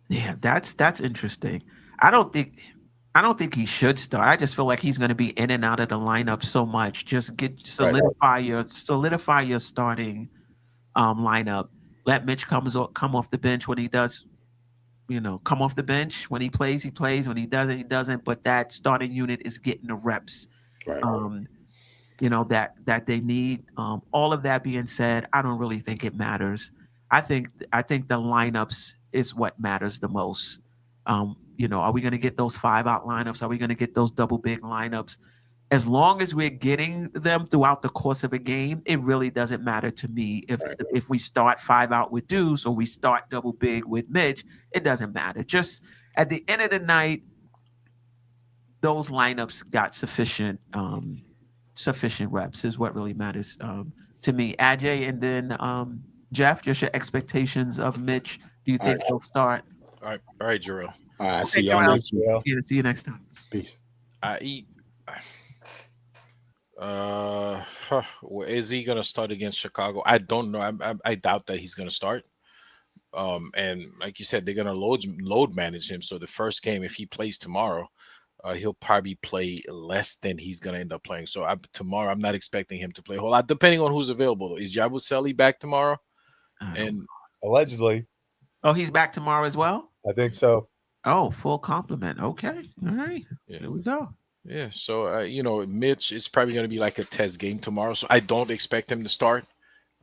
Yeah, that's interesting. I don't think he should start. I just feel like he's going to be in and out of the lineup so much. Just solidify your starting lineup. Let Mitch come off the bench when he does. Come off the bench when he plays. He plays. When he doesn't, he doesn't. But that starting unit is getting the reps. Right. That they need. All of that being said, I don't really think it matters. I think the lineups is what matters the most. Are we going to get those 5-out lineups? Are we going to get those double big lineups? As long as we're getting them throughout the course of a game, it really doesn't matter to me if we start 5-out with Deuce or we start double big with Mitch. It doesn't matter. Just at the end of the night, those lineups got sufficient reps is what really matters to me. Ajay, and then Geoff, just your expectations of Mitch. Do you think he'll start? All right, Jerrell. All right, see y'all next week. Yeah, see you next time. Peace. Is he gonna start against Chicago? I don't know. I doubt that he's gonna start. And like you said, they're gonna load manage him. So the first game, if he plays tomorrow, he'll probably play less than he's gonna end up playing. So tomorrow, I'm not expecting him to play a whole lot, depending on who's available. Is Yabusele back tomorrow? And allegedly, he's back tomorrow as well. I think so. Oh, full compliment. Okay, all right. Yeah. Here we go. Yeah, so Mitch is probably going to be like a test game tomorrow, so I don't expect him to start,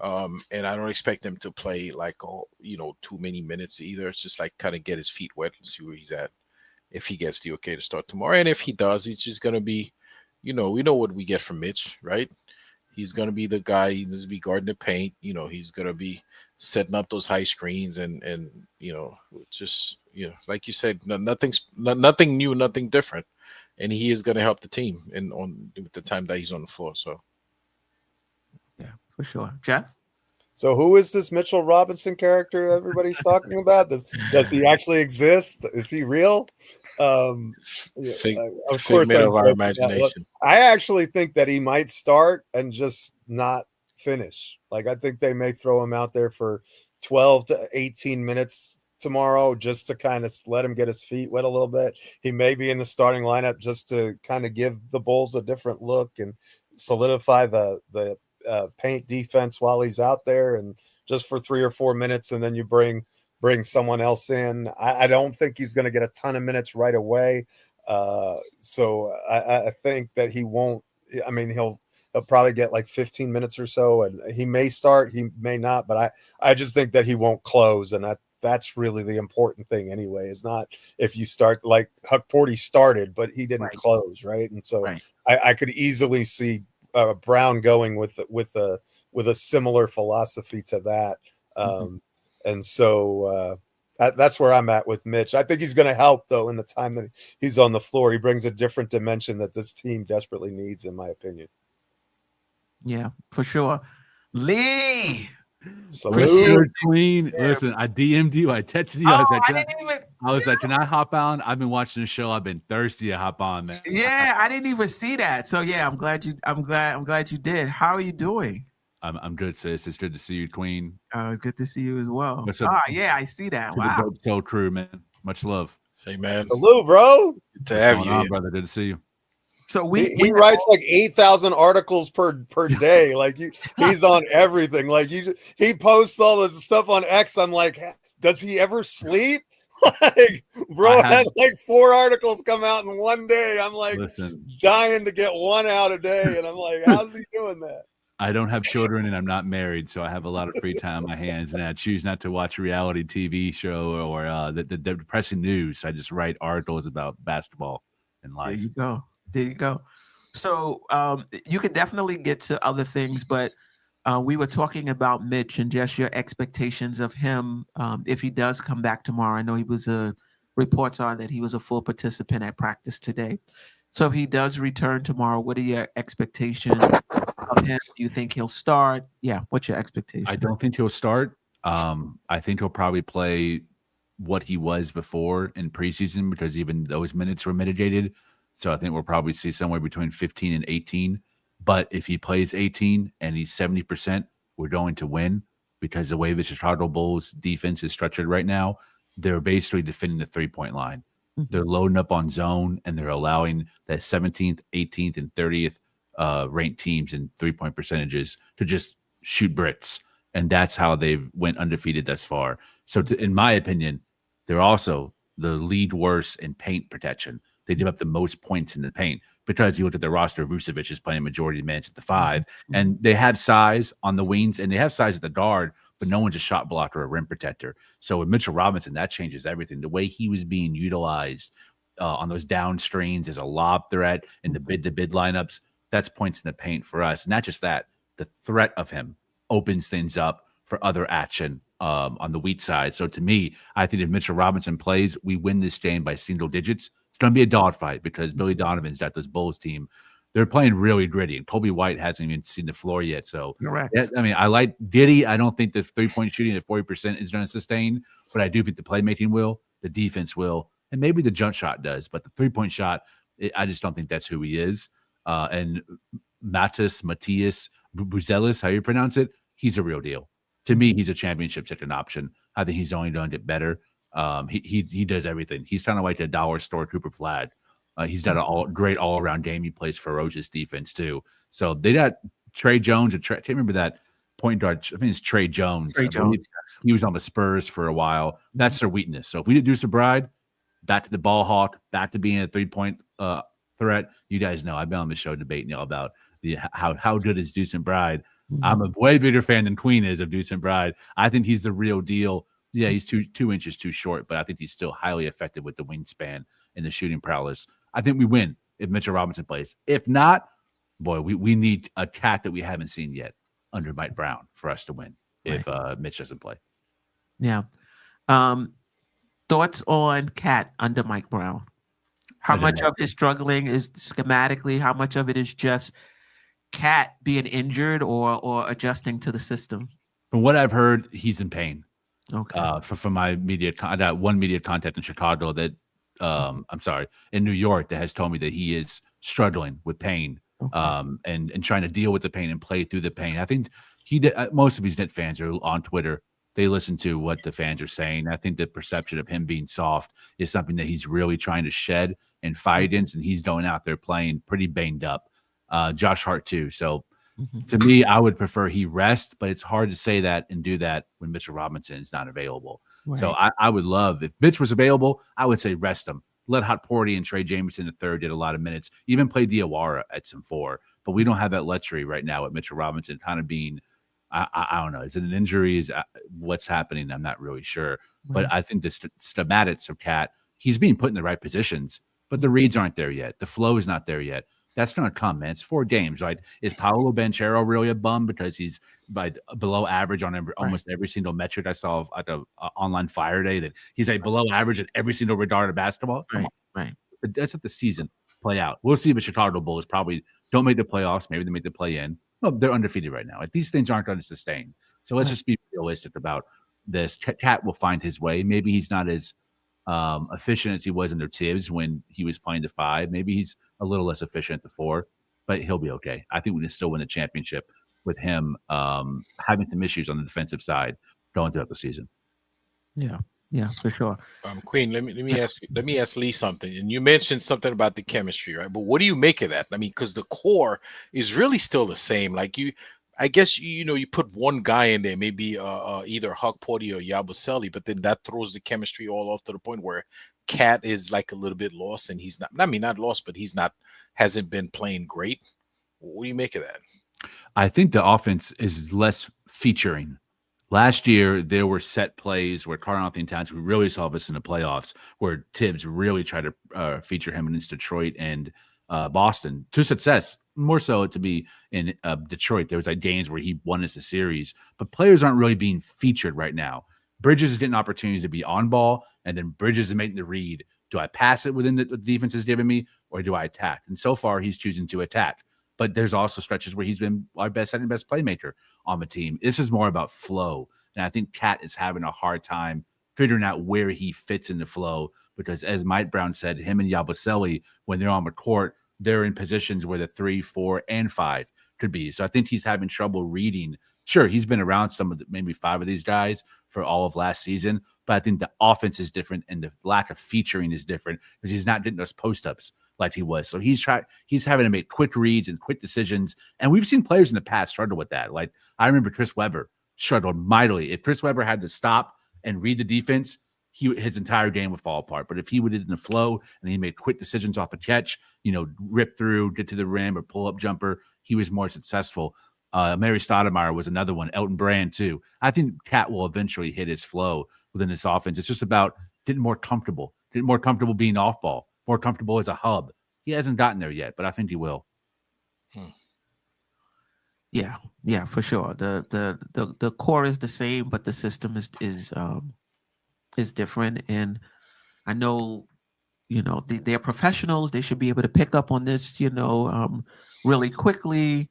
and I don't expect him to play like too many minutes either. It's just like kind of get his feet wet and see where he's at. If he gets the okay to start tomorrow, and if he does, he's just going to be, we know what we get from Mitch, right? He's going to be the guy. He's going to be guarding the paint. He's going to be setting up those high screens and just like you said, nothing new, nothing different. And he is going to help the team with the time that he's on the floor. So, yeah, for sure. Geoff? So who is this Mitchell Robinson character everybody's talking about? Does he actually exist? Is he real? Of course, of our imagination. I actually think that he might start and just not finish. Like I think they may throw him out there for 12 to 18 minutes tomorrow just to kind of let him get his feet wet a little bit. He may be in the starting lineup just to kind of give the Bulls a different look and solidify the paint defense while he's out there, and just for 3 or 4 minutes, and then you bring someone else in. I don't think he's going to get a ton of minutes right away. So I think that he won't. I mean, he'll probably get like 15 minutes or so, and he may start, he may not, but I just think that he won't close, and that's really the important thing anyway. Is not if you start like Huck Porty started, but he didn't close, right? And so I could easily see Brown going with a similar philosophy to that. And so that's where I'm at with Mitch. I think he's going to help, though, in the time that he's on the floor. He brings a different dimension that this team desperately needs, in my opinion. Yeah, for sure. Lee! Salute. Queen. Yeah. Listen, I DM'd you. I texted you. I was like, can I hop on? I've been watching the show. I've been thirsty to hop on, man. Yeah, I didn't even see that. So yeah, I'm glad you did. How are you doing? I'm good, sis. It's good to see you, Queen. Good to see you as well. Yeah, I see that. Wow. The Dope Soul crew, man. Much love. Hey, man. Salute, bro. Good to have you, brother. Good to see you. So he writes like 8,000 articles per day. Like he's on everything. Like he posts all this stuff on X. I'm like, does he ever sleep? Like, bro had like 4 articles come out in one day. I'm like, dying to get one out a day, and I'm like, how's he doing that? I don't have children and I'm not married, so I have a lot of free time on my hands, and I choose not to watch a reality TV show or the depressing news. I just write articles about basketball and There life. you go. There you go. So you could definitely get to other things, but we were talking about Mitch and just your expectations of him if he does come back tomorrow. I know he was reports are that he was a full participant at practice today. So if he does return tomorrow, what are your expectations of him? Do you think he'll start? Yeah, what's your expectation? I don't think he'll start. I think he'll probably play what he was before in preseason because even those minutes were mitigated. So I think we'll probably see somewhere between 15 and 18. But if he plays 18 and he's 70%, we're going to win because the way the Chicago Bulls defense is structured right now, they're basically defending the 3-point line. They're loading up on zone and they're allowing that 17th, 18th, and 30th ranked teams in 3-point percentages to just shoot bricks. And that's how they've went undefeated thus far. So in my opinion, they're also the lead worst in paint protection. They give up the most points in the paint because you look at the roster, Vucevic is playing majority of minutes at the 5, and they have size on the wings and they have size at the guard, but no one's a shot blocker or a rim protector. So with Mitchell Robinson, that changes everything. The way he was being utilized on those down screens as a lob threat in the bid-to-bid lineups, that's points in the paint for us. Not just that, the threat of him opens things up for other action on the weak side. So to me, I think if Mitchell Robinson plays, we win this game by single digits. It's going to be a dogfight because Billy Donovan's got this Bulls team. They're playing really gritty, and Kobe White hasn't even seen the floor yet. So, correct. Yeah, I mean, I like Diddy. I don't think the 3-point shooting at 40% is going to sustain, but I do think the playmaking will, the defense will, and maybe the jump shot does. But the 3-point shot, I just don't think that's who he is. And Matthias Buzelis, how you pronounce it, he's a real deal. To me, he's a championship second option. I think he's only going to get better. He does everything. He's kind of like a dollar store Cooper Flagg. He's got a great all-around game. He plays ferocious defense too. So they got Trey Jones. I can't remember that point guard. I think it's Trey Jones. Trey Jones. He was on the Spurs for a while. That's their weakness. So if we did Deuce Bride, back to the ball hawk, back to being a 3-point threat. You guys know I've been on the show debating about how good is Deuce Bride. I'm a way bigger fan than Queen is of Deuce Bride. I think he's the real deal. Yeah, he's two inches too short, but I think he's still highly effective with the wingspan and the shooting prowess. I think we win if Mitchell Robinson plays. If not, boy, we need a cat that we haven't seen yet under Mike Brown for us to win if Mitch doesn't play. Yeah. Thoughts on Cat under Mike Brown? How much of his struggling is schematically? How much of it is just Cat being injured or adjusting to the system? From what I've heard, he's in pain. Okay. From my media, I got one media contact in Chicago that, in New York that has told me that he is struggling with pain, and trying to deal with the pain and play through the pain. I think most of his Knicks fans are on Twitter. They listen to what the fans are saying. I think the perception of him being soft is something that he's really trying to shed and fight against, and he's going out there playing pretty banged up. Josh Hart too. So to me, I would prefer he rest, but it's hard to say that and do that when Mitchell Robinson is not available. Right. So I would love, if Mitch was available, I would say rest him. Let Hot Porty and Trey Jameson III did a lot of minutes, even play Diawara at some 4. But we don't have that luxury right now with Mitchell Robinson kind of being, I don't know, is it an injury? Is what's happening? I'm not really sure. Right. But I think the schematics of Cat, he's being put in the right positions, but the reads aren't there yet. The flow is not there yet. That's going to come, man. It's 4 games, right? Is Paolo Banchero really a bum because he's below average on almost every single metric? I saw at the online Fire Day that he's below average at every single regard of basketball. Come on. Right. That's let the season play out. We'll see if the Chicago Bulls probably don't make the playoffs. Maybe they make the play-in. Well, they're undefeated right now. These things aren't going to sustain. So let's just be realistic about this. Cat will find his way. Maybe he's not as efficient as he was under Tibbs when he was playing the 5. Maybe he's a little less efficient at the 4, but he'll be okay. I think we can still win the championship with him having some issues on the defensive side going throughout the season. Yeah, for sure. Queen, let me ask Lee something. And you mentioned something about the chemistry, right? But what do you make of that? I mean, because the core is really still the same. I guess you put one guy in there, maybe either Huck Porty or Yabusele, but then that throws the chemistry all off to the point where Cat is like a little bit lost, and he's not. I mean, not lost, but hasn't been playing great. What do you make of that? I think the offense is less featuring. Last year, there were set plays where Karl-Anthony Towns, we really saw this in the playoffs, where Tibbs really tried to feature him against Detroit and Boston to success, more so to be in Detroit. There was like games where he won us a series, but players aren't really being featured right now. Bridges is getting opportunities to be on ball, and then Bridges is making the read. Do I pass it within the defense is giving me, or do I attack? And so far, he's choosing to attack. But there's also stretches where he's been our second best playmaker on the team. This is more about flow. And I think Cat is having a hard time figuring out where he fits in the flow because, as Mike Brown said, him and Yabusele, when they're on the court, they're in positions where the 3, 4, and 5 could be. So I think he's having trouble reading. Sure, he's been around some of maybe 5 of these guys for all of last season, but I think the offense is different and the lack of featuring is different because he's not getting those post-ups like he was. So he's having to make quick reads and quick decisions. And we've seen players in the past struggle with that. Like I remember Chris Webber struggled mightily. If Chris Webber had to stop and read the defense, his entire game would fall apart. But if he would in the flow and he made quick decisions off a catch, rip through, get to the rim or pull up jumper, he was more successful. Mary Stoudemire was another one. Elton Brand too. I think Cat will eventually hit his flow within this offense. It's just about getting more comfortable being off ball, more comfortable as a hub. He hasn't gotten there yet, but I think he will. Yeah, for sure. The core is the same, but the system is different. And I know, they're professionals. They should be able to pick up on this, really quickly.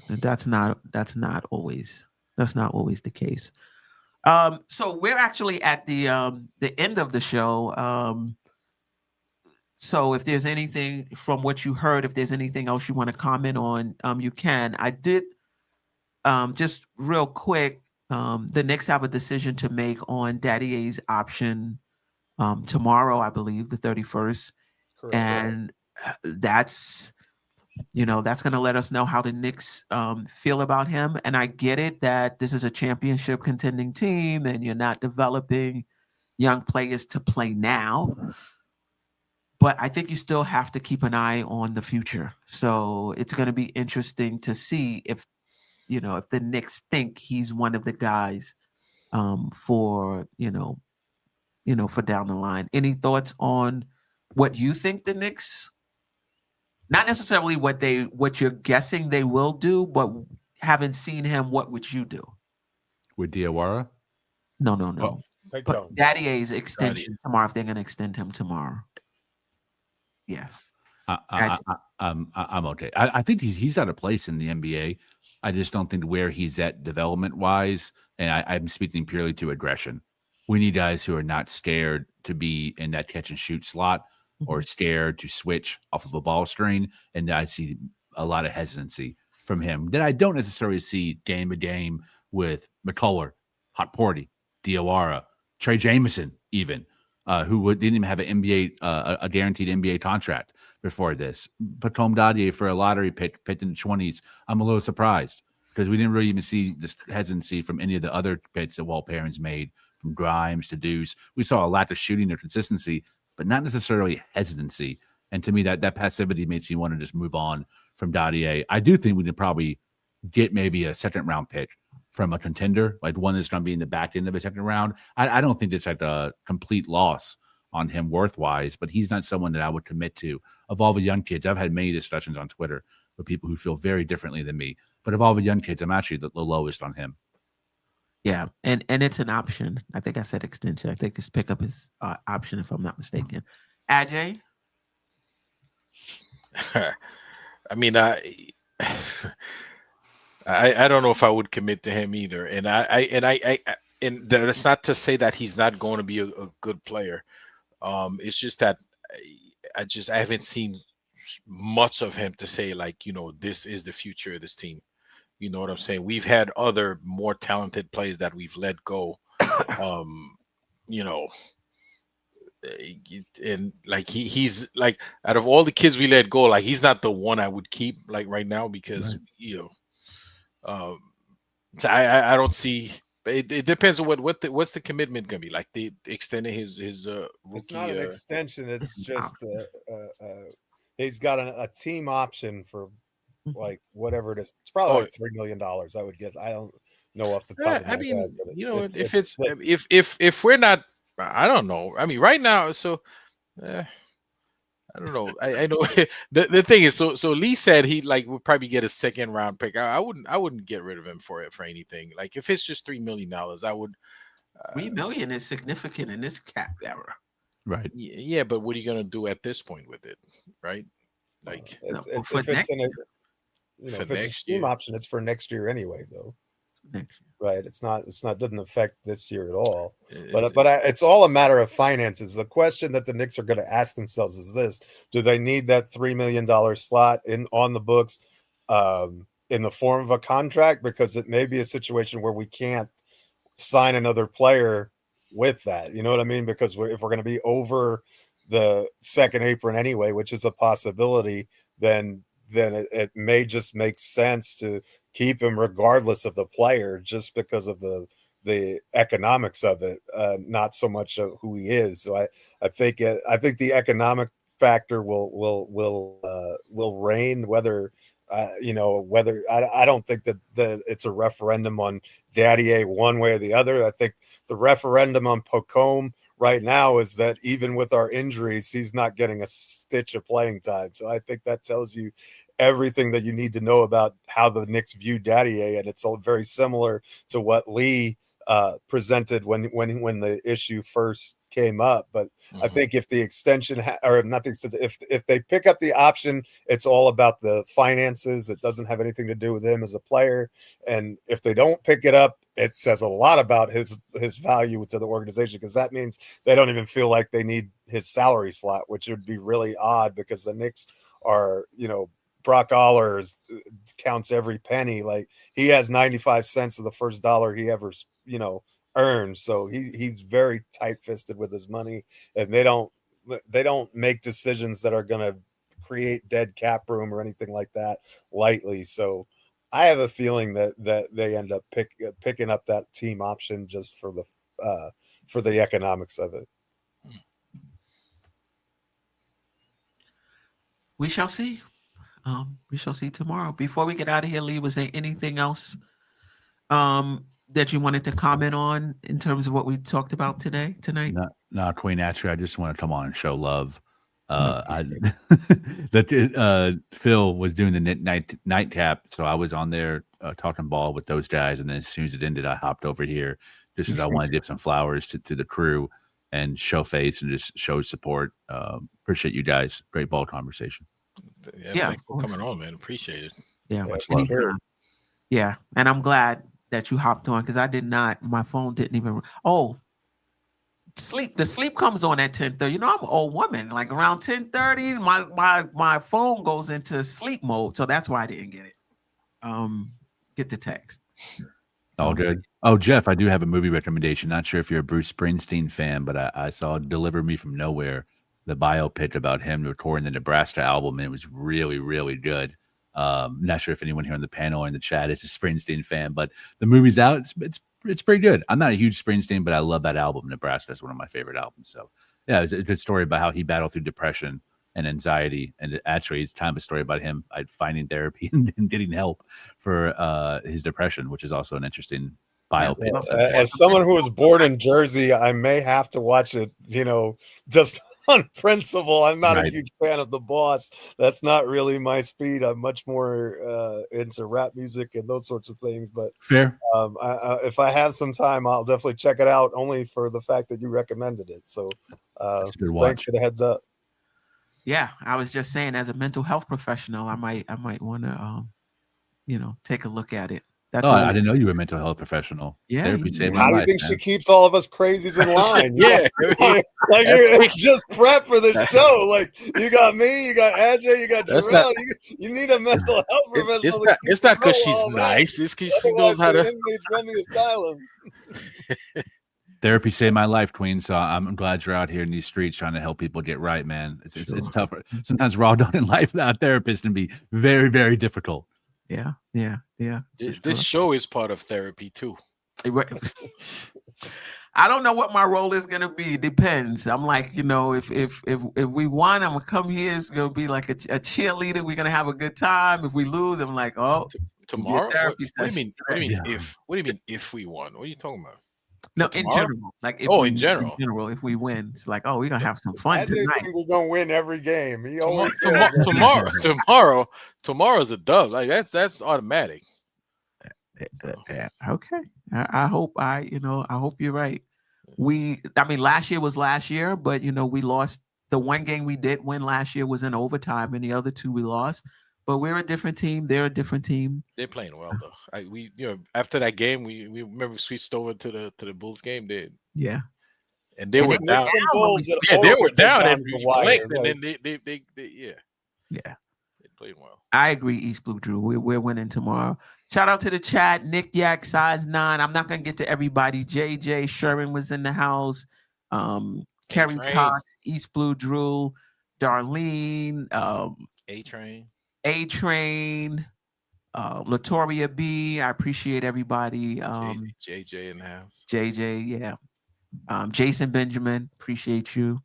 And that's not always the case. So we're actually at the end of the show. So if there's anything from what you heard, if there's anything else you want to comment on, you can. I did just real quick. The Knicks have a decision to make on Daddy A's option tomorrow, I believe, the 31st. Correct. And that's going to let us know how the Knicks feel about him. And I get it that this is a championship contending team and you're not developing young players to play now. But I think you still have to keep an eye on the future. So it's going to be interesting to see if the Knicks think he's one of the guys for down the line. Any thoughts on what you think the Knicks, not necessarily what you're guessing they will do, but having seen him, what would you do? With Diawara? No. Oh, But Daddy A's extension tomorrow, if they're going to extend him tomorrow. Yes. I'm okay. I think he's out of place in the NBA. I just don't think where he's at development-wise, and I'm speaking purely to aggression. We need guys who are not scared to be in that catch-and-shoot slot or scared to switch off of a ball screen, and I see a lot of hesitancy from him that I don't necessarily see game to game with McCullough, Hotporty, Diawara, Trey Jameson even, who didn't even have an NBA, a guaranteed NBA contract before this. Pacome Dadier for a lottery pick picked in the 20s. I'm a little surprised because we didn't really even see this hesitancy from any of the other picks that Walt Perrins made, from Grimes to Deuce. We saw a lack of shooting or consistency, but not necessarily hesitancy. And to me, that passivity makes me want to just move on from Dadier. I do think we could probably get maybe a second-round pick from a contender, like one that's going to be in the back end of a second round. I don't think it's like a complete loss on him worth-wise, but he's not someone that I would commit to. Of all the young kids, I've had many discussions on Twitter with people who feel very differently than me. But of all the young kids, I'm actually the lowest on him. Yeah, and it's an option. I think I said extension. I think his pickup is option, if I'm not mistaken. Ajay? I mean, I don't know if I would commit to him either, and and that's not to say that he's not going to be a good player. It's just that I haven't seen much of him to say like, this is the future of this team. You know what I'm saying? We've had other more talented players that we've let go. And like he's like, out of all the kids we let go, like he's not the one I would keep like right now because I don't see. It depends on what's the commitment gonna be. Like the extending his rookie. It's not an extension. It's just he's got a team option for like whatever it is. It's probably Oh, like $3 million. I would get. I don't know off the top of my I mean, head, but you know, if it's just, if we're not, I don't know. I mean, right now, so I don't know. I know the thing is, so Lee said he like would probably get a second round pick. I wouldn't get rid of him for anything. Like if it's just $3 million, I would. $3 million is significant in this cap era. Right. Yeah, but what are you gonna do at this point with it, right? Like For if it's in a, for if it's a next scheme year. option, it's for next year anyway, though. next year. Right? It's not doesn't affect this year at all. It's- But it's all a matter of finances. The question that the Knicks are going to ask themselves is this: do they need that $3 million slot on the books in the form of a contract? Because it may be a situation where we can't sign another player with that. You know what I mean? Because if we're going to be over the second apron anyway, which is a possibility, then it may just make sense to keep him regardless of the player, just because of the economics of it, not so much of who he is. So I think the economic factor will reign, whether whether I don't think that it's a referendum on Daddy A one way or the other. I think the referendum on Pocome right now is that even with our injuries, he's not getting a stitch of playing time. So I think that tells you everything that you need to know about how the Knicks view Daddy A, and it's all very similar to what Lee presented when the issue first came up. But I think if the extension or not the extension, if they pick up the option, it's all about the finances. It doesn't have anything to do with him as a player. And if they don't pick it up, it says a lot about his value to the organization, because that means they don't even feel like they need his salary slot, which would be really odd, because the Knicks are, Brock Aller counts every penny. Like, he has 95 cents of the first dollar he ever, earned. So he's very tight-fisted with his money, and they don't make decisions that are going to create dead cap room or anything like that lightly. So I have a feeling that they end up picking up that team option just for the economics of it. We shall see. We shall see tomorrow. Before we get out of here, Lee, was there anything else that you wanted to comment on in terms of what we talked about tonight? No, Queen, actually, I just want to come on and show love. Phil was doing the nightcap, so I was on there talking ball with those guys, and then as soon as it ended, I hopped over here just as I wanted to give some flowers to the crew and show face and just show support. Appreciate you guys. Great ball conversation. Yeah, thanks for coming on, man. Appreciate it. Yeah, much anytime. sure. Yeah, and I'm glad that you hopped on, because I did not. My phone didn't even. Oh, sleep. The sleep comes on at 10:30. I'm an old woman. Like around 10:30, my phone goes into sleep mode, so that's why I didn't get it. Get the text. All good. Oh, Jeff, I do have a movie recommendation. Not sure if you're a Bruce Springsteen fan, but I saw Deliver Me From Nowhere, the biopic about him recording the Nebraska album, and it was really, really good. Not sure if anyone here on the panel or in the chat is a Springsteen fan, but the movie's out. It's pretty good. I'm not a huge Springsteen, but I love that album. Nebraska is one of my favorite albums. So yeah, it's a good story about how he battled through depression and anxiety. And actually, it's kind of a story about him finding therapy and getting help for his depression, which is also an interesting biopic. As someone who was born in Jersey, I may have to watch it, just on principle. I'm not a huge fan of The Boss. That's not really my speed. I'm much more into rap music and those sorts of things. But fair. If I have some time, I'll definitely check it out, only for the fact that you recommended it. So thanks for the heads up. Yeah, I was just saying, as a mental health professional, I might want to, take a look at it. I didn't know you were a mental health professional. Yeah. How do you think she keeps all of us crazies in line? Yeah. like you're just prep for the show. Like, you got me, you got Ajay, you got Jerrell. You need a mental health professional. It's not because she's nice. It's because she knows how to. Inmates run the asylum. Therapy saved my life, Queen. So I'm glad you're out here in these streets trying to help people get right, man. It's tough. Sometimes raw dog in life without a therapist can be very, very difficult. Yeah. This show is part of therapy too. I don't know what my role is gonna be. It depends. I'm like, you know, if we won, I'm gonna come here. It's gonna be like a cheerleader. We're gonna have a good time. If we lose, I'm like, oh, Tomorrow? What do you mean? What do you mean Yeah. if? What do you mean if we won? What are you talking about? no, For in tomorrow? general. Like, if Oh, we, in general. if we win, it's like, oh, we're gonna have some fun I just tonight. think we're gonna win every game. He always says Tomorrow's a dub. Like that's automatic. Yeah, okay. I hope I hope you're right. Last year was last year, but we lost. The one game we did win last year was in overtime, and the other two we lost. But we're a different team. They're a different team. They're playing well though. After that game, we remember we switched over to the Bulls game. Yeah. And they And were they down. Bulls at Yeah, they all were down down and to the we wire, blinked, and like- then they yeah, Yeah. they played well. I agree, East Blue Drew. We're winning tomorrow. Shout out to the chat. Nick Yak, size 9. I'm not gonna get to everybody. JJ Sherman was in the house. Kerry A-Train. Cox, East Blue Drew, Darlene, A-Train, Latoria B. I appreciate everybody. JJ in the house. JJ, yeah. Jason Benjamin, appreciate you.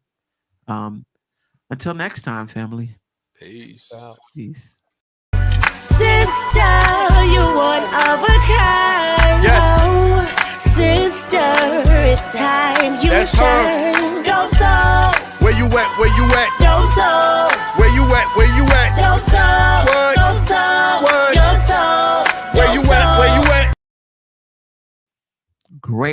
Until next time, family. Peace. Peace. Sister, you one of a kind. Yes. Sister, it's time you That's her. shine. Don't so, Where you at? Where you at? don't so, Where you at? Where you at? don't so, What? don't so, What? you're so, Where you at? Where you at? Great.